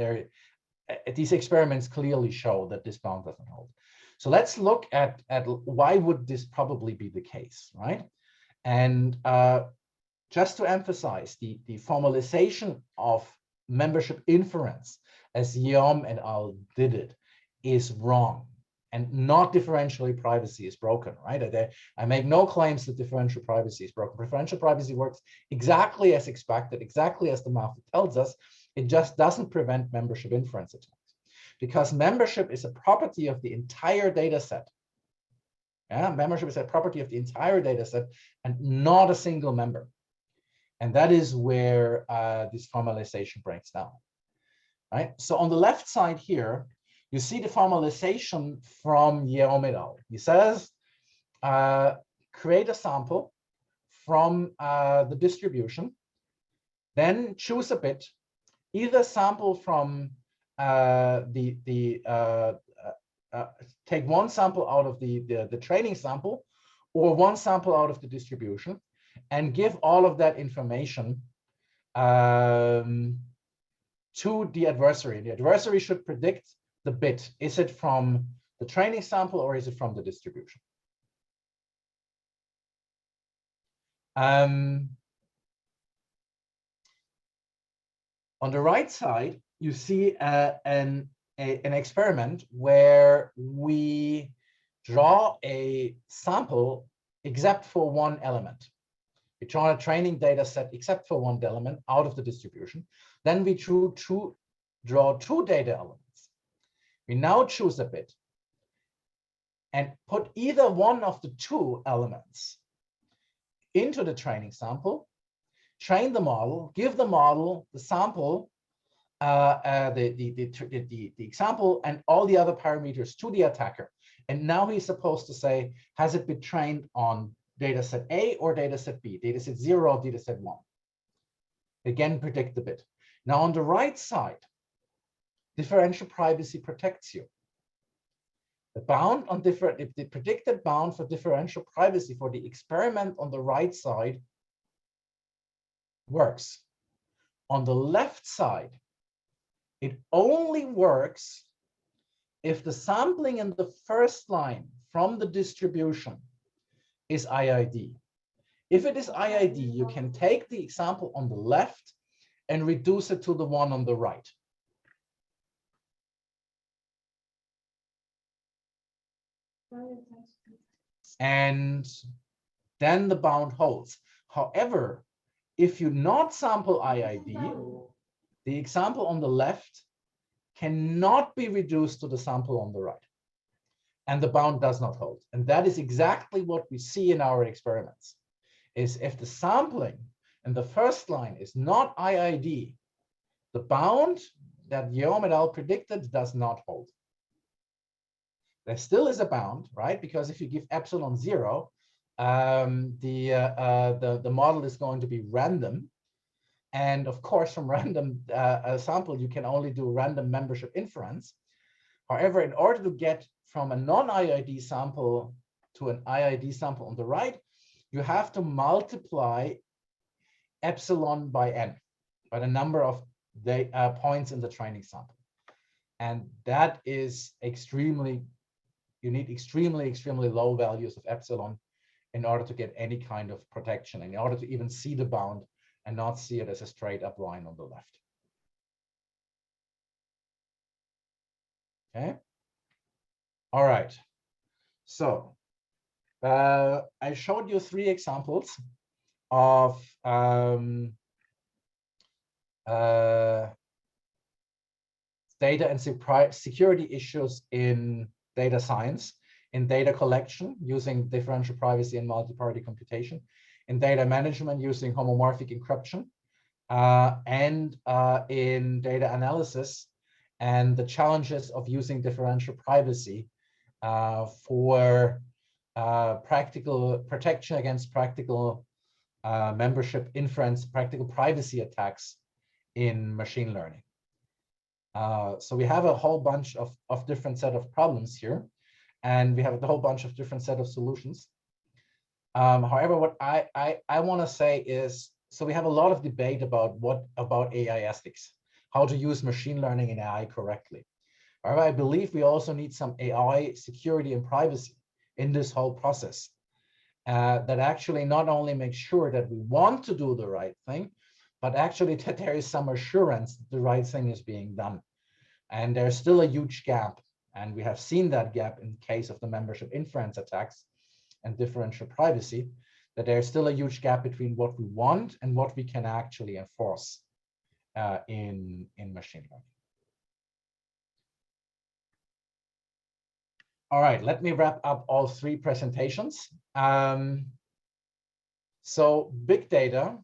these experiments clearly show that this bound doesn't hold. So let's look at why would this probably be the case, right? And just to emphasize, the formalization of membership inference as Guillaume et al. Did it is wrong, and not differentially privacy is broken, right? I make no claims that differential privacy is broken. Differential privacy works exactly as expected, exactly as the method tells us. It just doesn't prevent membership inference attacks, because membership is a property of the entire data set. Yeah, membership is a property of the entire data set and not a single member. And that is where this formalization breaks down, right? So on the left side here, you see the formalization from Guillaume et al. He says, create a sample from the distribution, then choose a bit, either sample from take one sample out of the training sample, or one sample out of the distribution, and give all of that information to the adversary. The adversary should predict the bit. Is it from the training sample or is it from the distribution? On the right side, you see an experiment where we draw a sample except for one element. We draw a training data set except for one element out of the distribution. Then we draw two data elements. We now choose a bit and put either one of the two elements into the training sample, train the model, give the model the sample, the example and all the other parameters to the attacker. And now he's supposed to say, has it been trained on data set A or data set B, data set 0 or data set 1? Again, predict the bit. Now on the right side, differential privacy protects you. The bound on the predicted bound for differential privacy for the experiment on the right side works. On the left side, it only works if the sampling in the first line from the distribution is IID. If it is IID, you can take the example on the left and reduce it to the one on the right. And then the bound holds. However, if you not sample IID, the example on the left cannot be reduced to the sample on the right. And the bound does not hold. And that is exactly what we see in our experiments, is if the sampling in the first line is not IID, the bound that Guillaume et al. Predicted does not hold. There still is a bound, right? Because if you give epsilon 0, the model is going to be random. And of course, from random sample, you can only do random membership inference. However, in order to get from a non-IID sample to an IID sample on the right, you have to multiply epsilon by n, by the number of points in the training sample. And that is extremely, you need extremely low values of epsilon in order to get any kind of protection, in order to even see the bound and not see it as a straight up line on the left. Okay. All right. So I showed you 3 examples of data and security issues in data science, in data collection using differential privacy and multi-party computation, in data management using homomorphic encryption, and in data analysis and the challenges of using differential privacy for practical protection against practical membership inference, practical privacy attacks in machine learning. So we have a whole bunch of different set of problems here, and we have a whole bunch of different set of solutions. However, what I want to say is, so we have a lot of debate about AI ethics, how to use machine learning and AI correctly. However, I believe we also need some AI security and privacy in this whole process that actually not only makes sure that we want to do the right thing, but actually that there is some assurance that the right thing is being done. And there's still a huge gap. And we have seen that gap in case of the membership inference attacks and differential privacy, that there's still a huge gap between what we want and what we can actually enforce in machine learning. All right, let me wrap up all 3 presentations. So big data,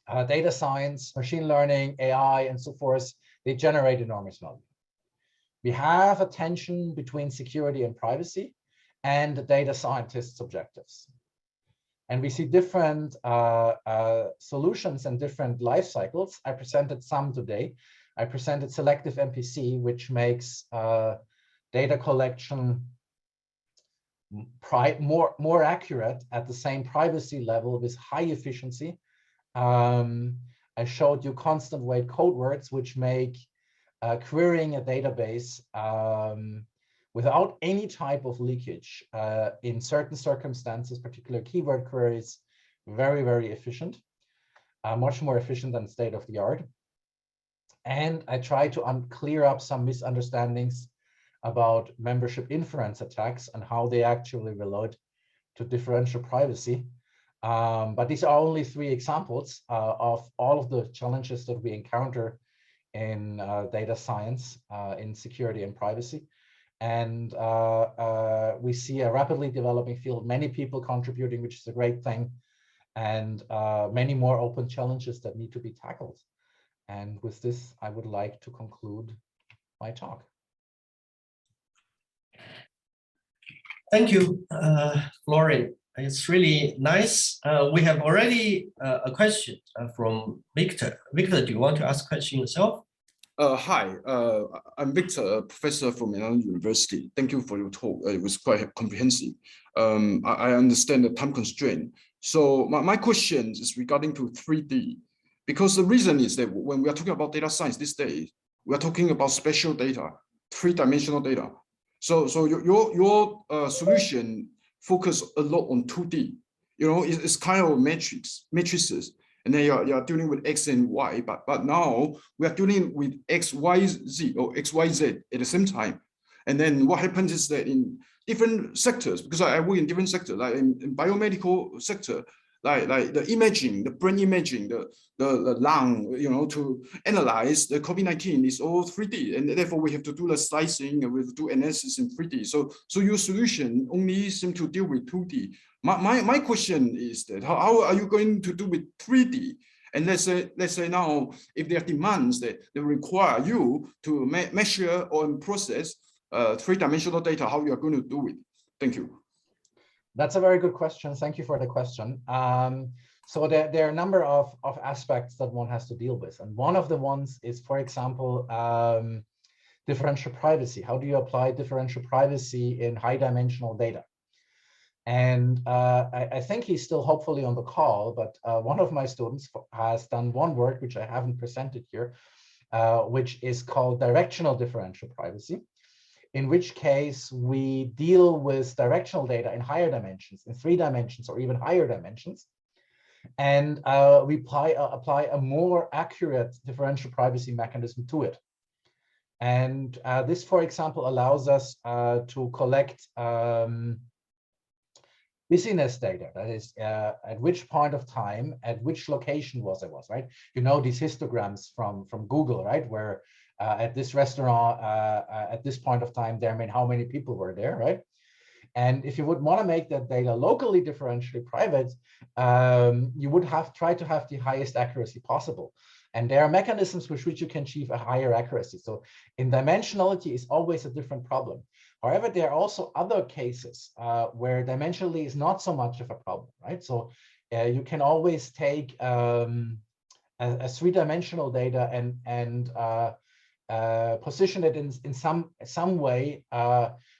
data science, machine learning, AI, and so forth, they generate enormous value. We have a tension between security and privacy and the data scientists' objectives. And we see different solutions and different life cycles. I presented some today. I presented selective MPC, which makes data collection more accurate at the same privacy level with high efficiency. I showed you constant weight code words, which make querying a database without any type of leakage in certain circumstances, particular keyword queries, very, very efficient, much more efficient than state of the art. And I try to clear up some misunderstandings about membership inference attacks and how they actually relate to differential privacy. But these are only 3 examples of all of the challenges that we encounter in data science, in security and privacy. And we see a rapidly developing field, many people contributing, which is a great thing, and many more open challenges that need to be tackled. And with this, I would like to conclude my talk. Thank you, Florian. It's really nice. We have already a question from Victor. Victor, do you want to ask a question yourself? Hi, I'm Victor, a professor from Milan University. Thank you for your talk. It was quite comprehensive. I understand the time constraint. So my question is regarding to 3D, because the reason is that when we are talking about data science these days, we are talking about spatial data, 3-dimensional data. So your solution focus a lot on 2D. You know, it's kind of matrices. And then you're dealing with X and Y, but now we are dealing with X, Y, Z or X, Y, Z at the same time. And then what happens is that in different sectors, because I work in different sectors, like in biomedical sector, like the imaging, the brain imaging, the lung, you know, to analyze the COVID-19 is all 3D, and therefore we have to do the slicing and we have to do analysis in 3D. So your solution only seem to deal with 2D. My question is that how are you going to do with 3D? And let's say now, if there are demands that they require you to measure or process 3-dimensional data, how you are going to do it? Thank you. That's a very good question. Thank you for the question. So there are a number of aspects that one has to deal with. And one of the ones is, for example, differential privacy. How do you apply differential privacy in high-dimensional data? And I think he's still hopefully on the call, but one of my students has done one work, which I haven't presented here, which is called directional differential privacy, in which case we deal with directional data in higher dimensions, in 3 dimensions or even higher dimensions. And we apply a more accurate differential privacy mechanism to it. And this, for example, allows us to collect busyness data, that is, at which point of time, at which location was, right? You know, these histograms from Google, right? Where at this restaurant, at this point of time, there mean how many people were there, right? And if you would want to make that data locally differentially private, you would try to have the highest accuracy possible. And there are mechanisms with which you can achieve a higher accuracy. So in dimensionality is always a different problem. However, there are also other cases where dimensionally is not so much of a problem, right? So you can always take a 3-dimensional data and position it in some way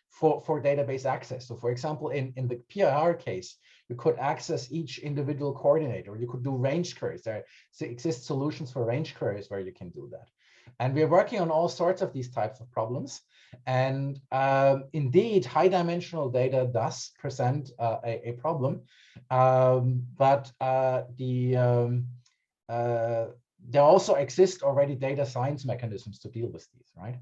for database access. So for example, in the PIR case, you could access each individual coordinator, or you could do range queries. There exist solutions for range queries where you can do that. And we're working on all sorts of these types of problems. And indeed, high-dimensional data does present a problem, but there also exist already data science mechanisms to deal with these, right?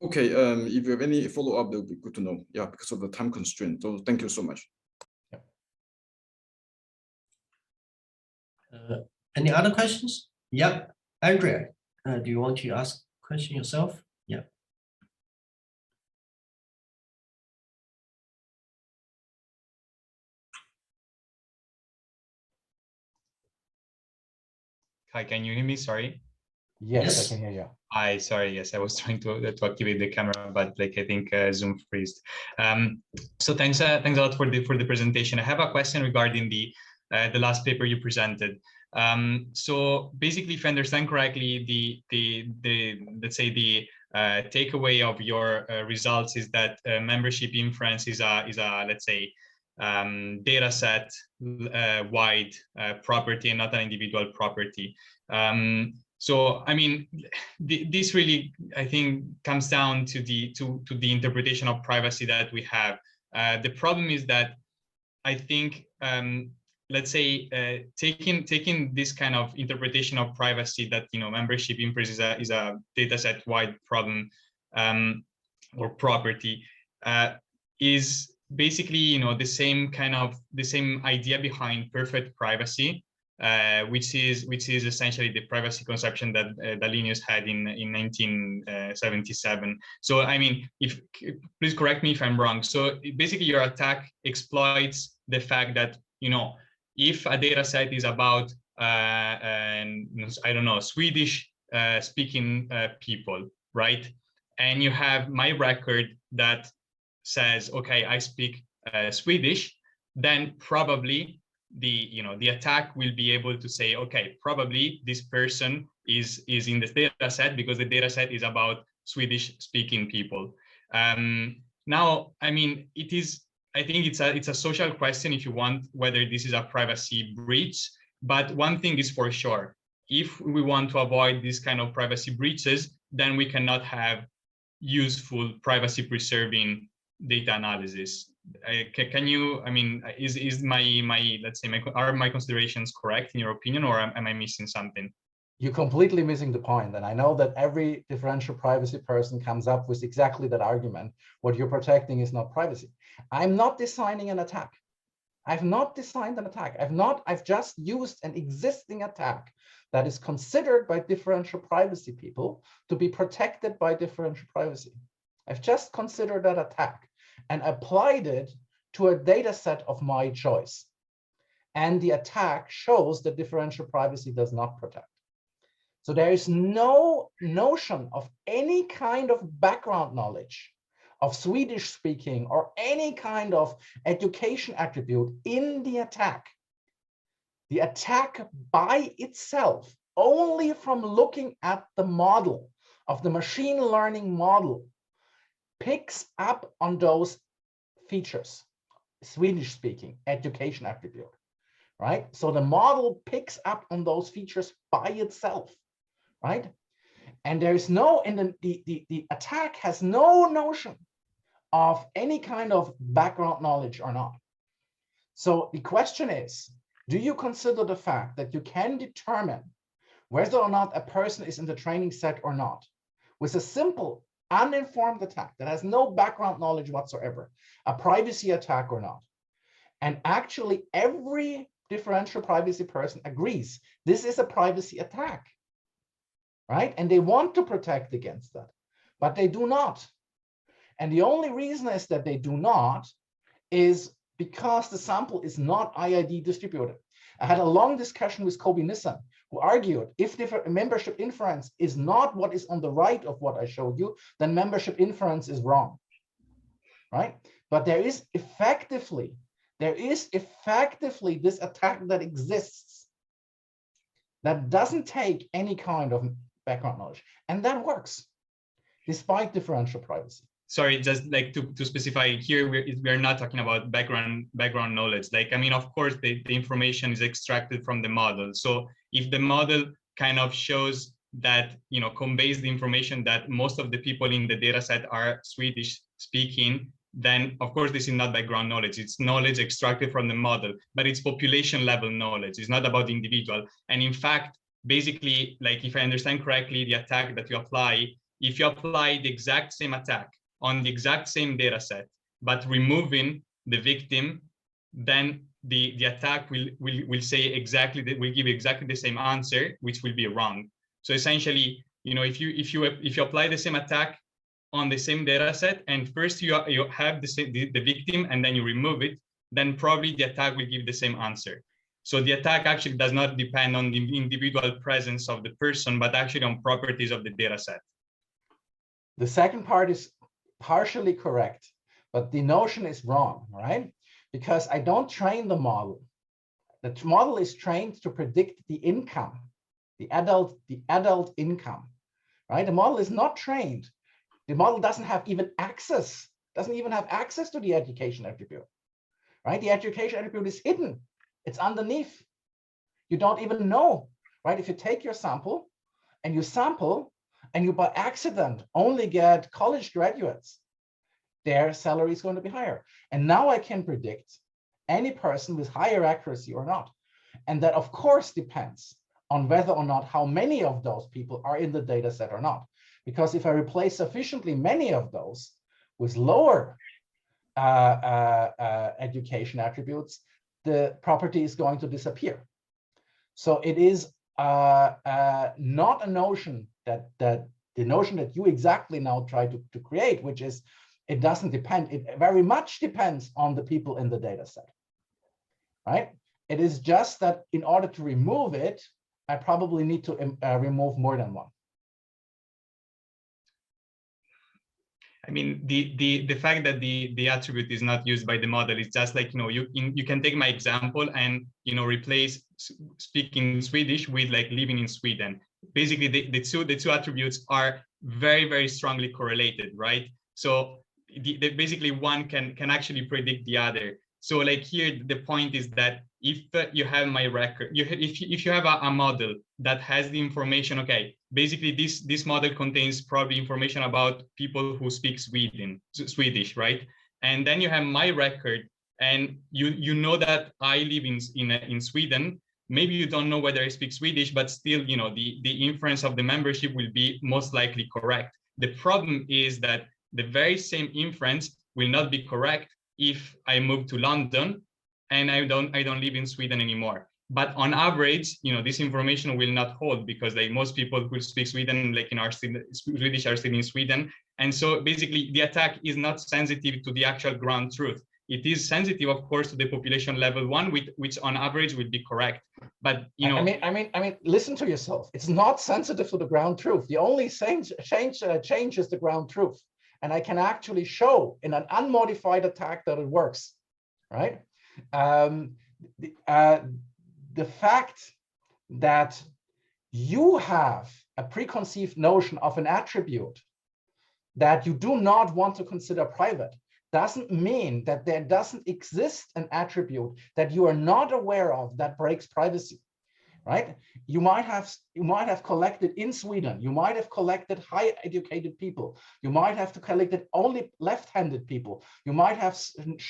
Okay, if you have any follow-up, that would be good to know. Yeah, because of the time constraint. So thank you so much. Any other questions? Yeah, Andrea, do you want to ask a question yourself? Yeah. Hi, can you hear me? Sorry. Yes, I can hear you. Hi, sorry. Yes, I was trying to activate the camera, but like I think Zoom freezed. So thanks a lot for the presentation. I have a question regarding the last paper you presented. So basically, if I understand correctly, let's say the takeaway of your results is that membership inference is a let's say data set wide property and not an individual property. So I mean, this really, I think, comes down to the interpretation of privacy that we have. The problem is that I think, let's say, taking this kind of interpretation of privacy that, you know, membership inference is a data set wide problem or property, is basically, you know, the same idea behind perfect privacy, which is essentially the privacy conception that Linus had in 1977. So I mean, please correct me if I'm wrong. So basically, your attack exploits the fact that, you know, if a data set is about I don't know, Swedish speaking people, right? And you have my record that says, okay, I speak Swedish, then probably the attack will be able to say, okay, probably this person is in this data set because the data set is about Swedish speaking people. Now, I mean, I think it's a social question, if you want, whether this is a privacy breach. But one thing is for sure, if we want to avoid this kind of privacy breaches, then we cannot have useful privacy preserving data analysis. Can you, I mean, is my let's say, are my considerations correct in your opinion, or am I missing something? You're completely missing the point. And I know that every differential privacy person comes up with exactly that argument. What you're protecting is not privacy. I'm not designing an attack. I've not designed an attack. I've just used an existing attack that is considered by differential privacy people to be protected by differential privacy. I've just considered that attack and applied it to a data set of my choice. And the attack shows that differential privacy does not protect. So there is no notion of any kind of background knowledge of Swedish speaking or any kind of education attribute in the attack. The attack by itself, only from looking at the model of the machine learning model, picks up on those features, Swedish speaking, education attribute, right? So the model picks up on those features by itself, right? And there is no, the attack has no notion of any kind of background knowledge or not. So the question is, do you consider the fact that you can determine whether or not a person is in the training set or not with a simple uninformed attack that has no background knowledge whatsoever, a privacy attack or not? And actually every differential privacy person agrees this is a privacy attack, right? And they want to protect against that, but they do not. And the only reason is that they do not is because the sample is not IID distributed. I had a long discussion with Kobe Nissan, who argued if membership inference is not what is on the right of what I showed you, then membership inference is wrong, right? But there is effectively this attack that exists that doesn't take any kind of background knowledge, and that works despite differential privacy. Sorry, just like to specify here, we're not talking about background knowledge. Like, I mean, of course, the information is extracted from the model. So if the model kind of shows that, you know, conveys the information that most of the people in the data set are Swedish speaking, then of course this is not background knowledge. It's knowledge extracted from the model, but it's population level knowledge. It's not about the individual. And in fact, basically, like if I understand correctly, the attack that you apply, if you apply the exact same attack on the exact same data set, but removing the victim, then the attack will say exactly that, will give exactly the same answer, which will be wrong. So essentially, you know, if you apply the same attack on the same data set, and first you have the victim and then you remove it, then probably the attack will give the same answer. So the attack actually does not depend on the individual presence of the person, but actually on properties of the data set. The second part is partially correct, but the notion is wrong, right? Because I don't train the model. The model is trained to predict the income, the adult income, right? The model is not trained The model doesn't even have access to the education attribute, right? The education attribute is hidden. It's underneath. You don't even know, right? If you take your sample and you by accident only get college graduates, their salary is going to be higher. And now I can predict any person with higher accuracy or not. And that, of course, depends on whether or not how many of those people are in the data set or not. Because if I replace sufficiently many of those with lower education attributes, the property is going to disappear. So it is not a notion that the notion that you exactly now try to create, which is it doesn't depend. It very much depends on the people in the data set, right? It is just that in order to remove it, I probably need to remove more than one. I mean, the fact that the attribute is not used by the model is just like, you can take my example and, replace speaking Swedish with like living in Sweden. Basically, the two attributes are very, very strongly correlated, right? So basically one can actually predict the other. So like here, the point is that if you have my record, if you have a model that has the information, okay, basically this model contains probably information about people who speak Swedish, right? And then you have my record, and you know that I live in Sweden. Maybe you don't know whether I speak Swedish, but still, the inference of the membership will be most likely correct. The problem is that the very same inference will not be correct if I move to London and I don't live in Sweden anymore. But on average, this information will not hold because like most people who speak Sweden, like in our Swedish, are still in Sweden. And so basically the attack is not sensitive to the actual ground truth. It is sensitive, of course, to the population level 1, which on average will be correct. But I mean, listen to yourself. It's not sensitive to the ground truth. The only change is the ground truth. And I can actually show in an unmodified attack that it works, right? The fact that you have a preconceived notion of an attribute that you do not want to consider private doesn't mean that there doesn't exist an attribute that you are not aware of that breaks privacy, right? You might have collected in Sweden, you might have collected high educated people, you might have collected only left-handed people, you might have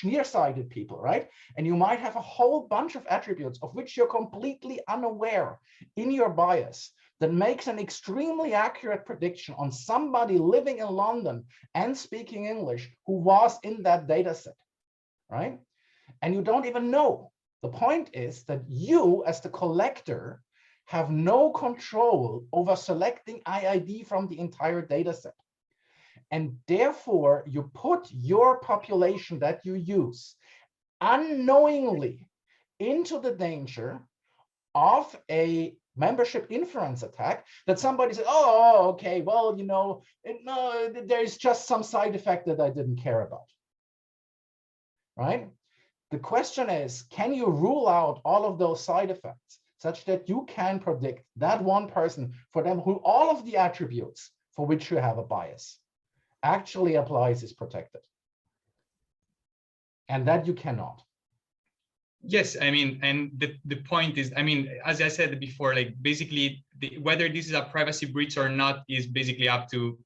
nearsighted people, right? And you might have a whole bunch of attributes of which you're completely unaware in your bias that makes an extremely accurate prediction on somebody living in London and speaking English who was in that data set, right? And you don't even know. The point is that you, as the collector, have no control over selecting IID from the entire data set. And therefore, you put your population that you use unknowingly into the danger of a membership inference attack that somebody said, oh, okay, well, no, there's just some side effect that I didn't care about, right? The question is, can you rule out all of those side effects such that you can predict that one person for them who all of the attributes for which you have a bias actually applies is protected? And that you cannot. Yes, I mean, and the point is, I mean, as I said before, like basically whether this is a privacy breach or not is basically up to,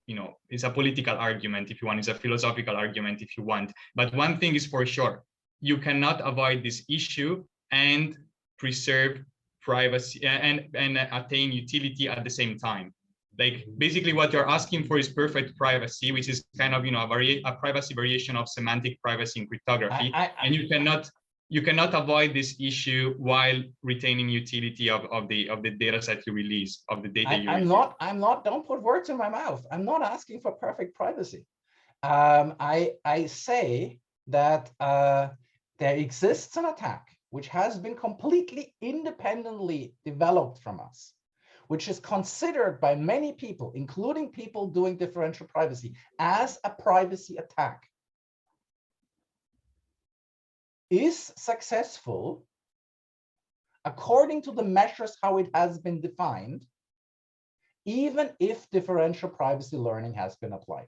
it's a political argument if you want, it's a philosophical argument if you want. But one thing is for sure, you cannot avoid this issue and preserve privacy and attain utility at the same time. Like basically what you're asking for is perfect privacy, which is kind of, a privacy variation of semantic privacy in cryptography. And you cannot avoid this issue while retaining utility of the data set you release, of the data you release. I'm not, don't put words in my mouth. I'm not asking for perfect privacy. I say that there exists an attack which has been completely independently developed from us, which is considered by many people, including people doing differential privacy, as a privacy attack, is successful according to the measures how it has been defined, even if differential privacy learning has been applied.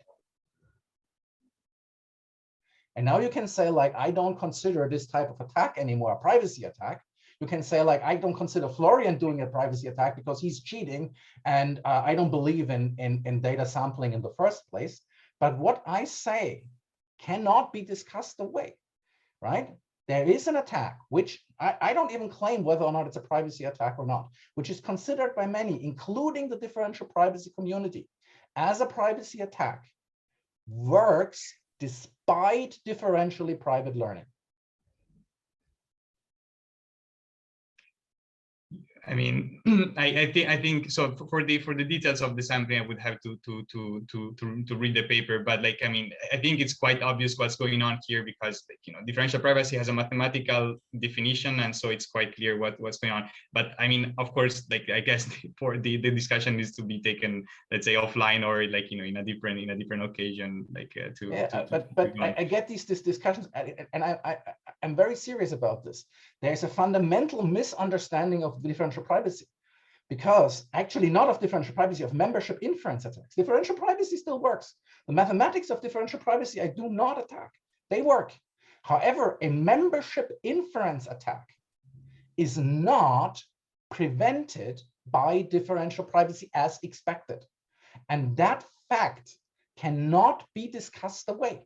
And now you can say, like, I don't consider this type of attack anymore a privacy attack. You can say, like, I don't consider Florian doing a privacy attack because he's cheating, and I don't believe in data sampling in the first place. But what I say cannot be discussed away, right? There is an attack, which I don't even claim whether or not it's a privacy attack or not, which is considered by many, including the differential privacy community, as a privacy attack, works despite differentially private learning. I mean, I think so. For the details of the sampling, I would have to read the paper. But like, I mean, I think it's quite obvious what's going on here, because, like, you know, differential privacy has a mathematical definition, and so it's quite clear what's going on. But I mean, of course, like, I guess for the discussion needs to be taken, let's say, offline, or, like, you know, in a different occasion, like I get these discussions, and I'm very serious about this. There's a fundamental misunderstanding of differential privacy, because actually not of differential privacy, of membership inference attacks. Differential privacy still works. The mathematics of differential privacy I do not attack. They work. However, a membership inference attack is not prevented by differential privacy as expected. And that fact cannot be discussed away.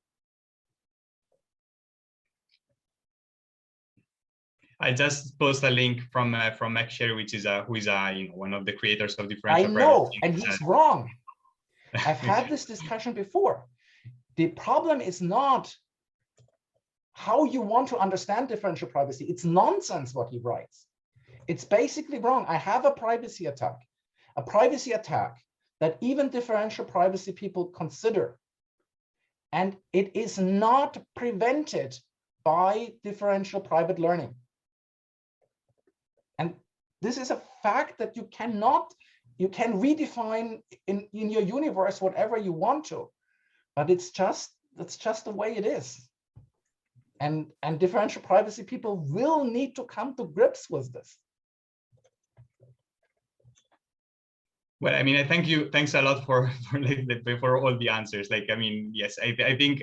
I just post a link from Max, which is who is you know, one of the creators of I differential know, privacy. and he's wrong. I've had this discussion before. The problem is not how you want to understand differential privacy. It's nonsense what he writes. It's basically wrong. I have a privacy attack that even differential privacy people consider, and it is not prevented by differential private learning. And this is a fact that you can redefine in your universe whatever you want to, but that's just the way it is. And differential privacy people will need to come to grips with this. Well, I mean, I thank you. Thanks a lot for all the answers. Like, I mean, yes, I think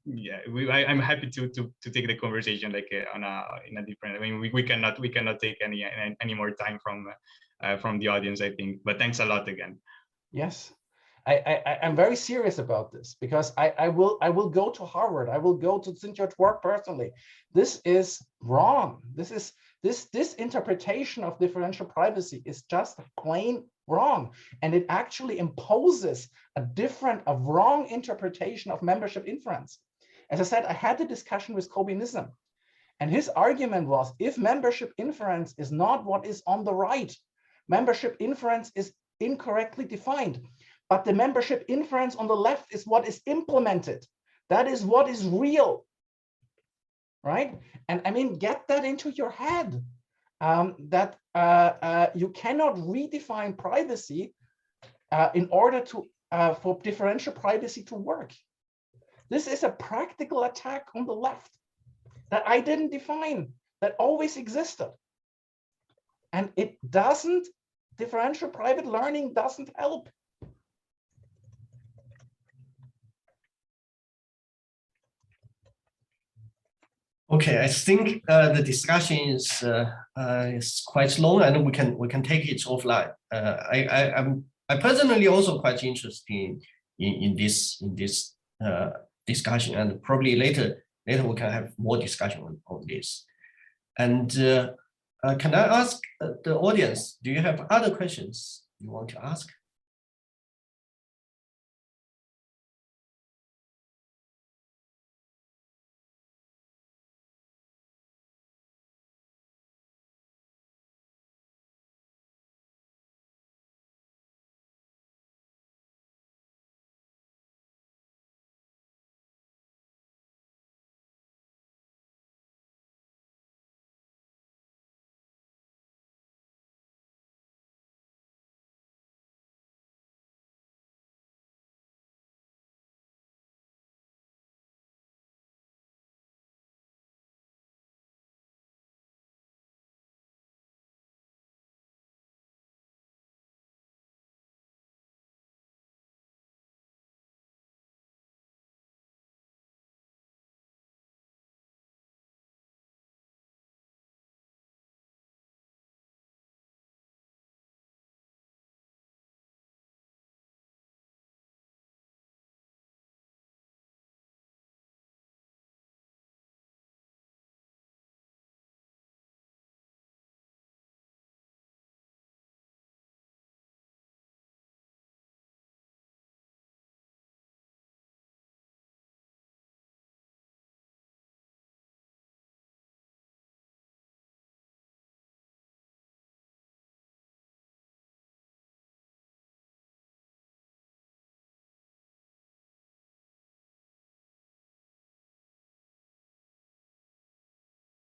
yeah, I'm happy to take the conversation, like, in a different. I mean, we cannot take any more time from the audience, I think. But thanks a lot again. Yes, I'm very serious about this, because I will go to Harvard. I will go to Sint-George work personally. This is wrong. This interpretation of differential privacy is just plain wrong, and it actually imposes a wrong interpretation of membership inference. As I said, I had the discussion with Kobe Nissim, and his argument was, if membership inference is not what is on the right, membership inference is incorrectly defined, but the membership inference on the left is what is implemented. That is what is real, right? And I mean, get that into your head. That you cannot redefine privacy in order for differential privacy to work. This is a practical attack on the left that I didn't define, that always existed. And differential private learning doesn't help. Okay, I think the discussion is quite long, and we can take it offline. I personally also quite interested in this discussion, and probably later we can have more discussion on this. And can I ask the audience, do you have other questions you want to ask?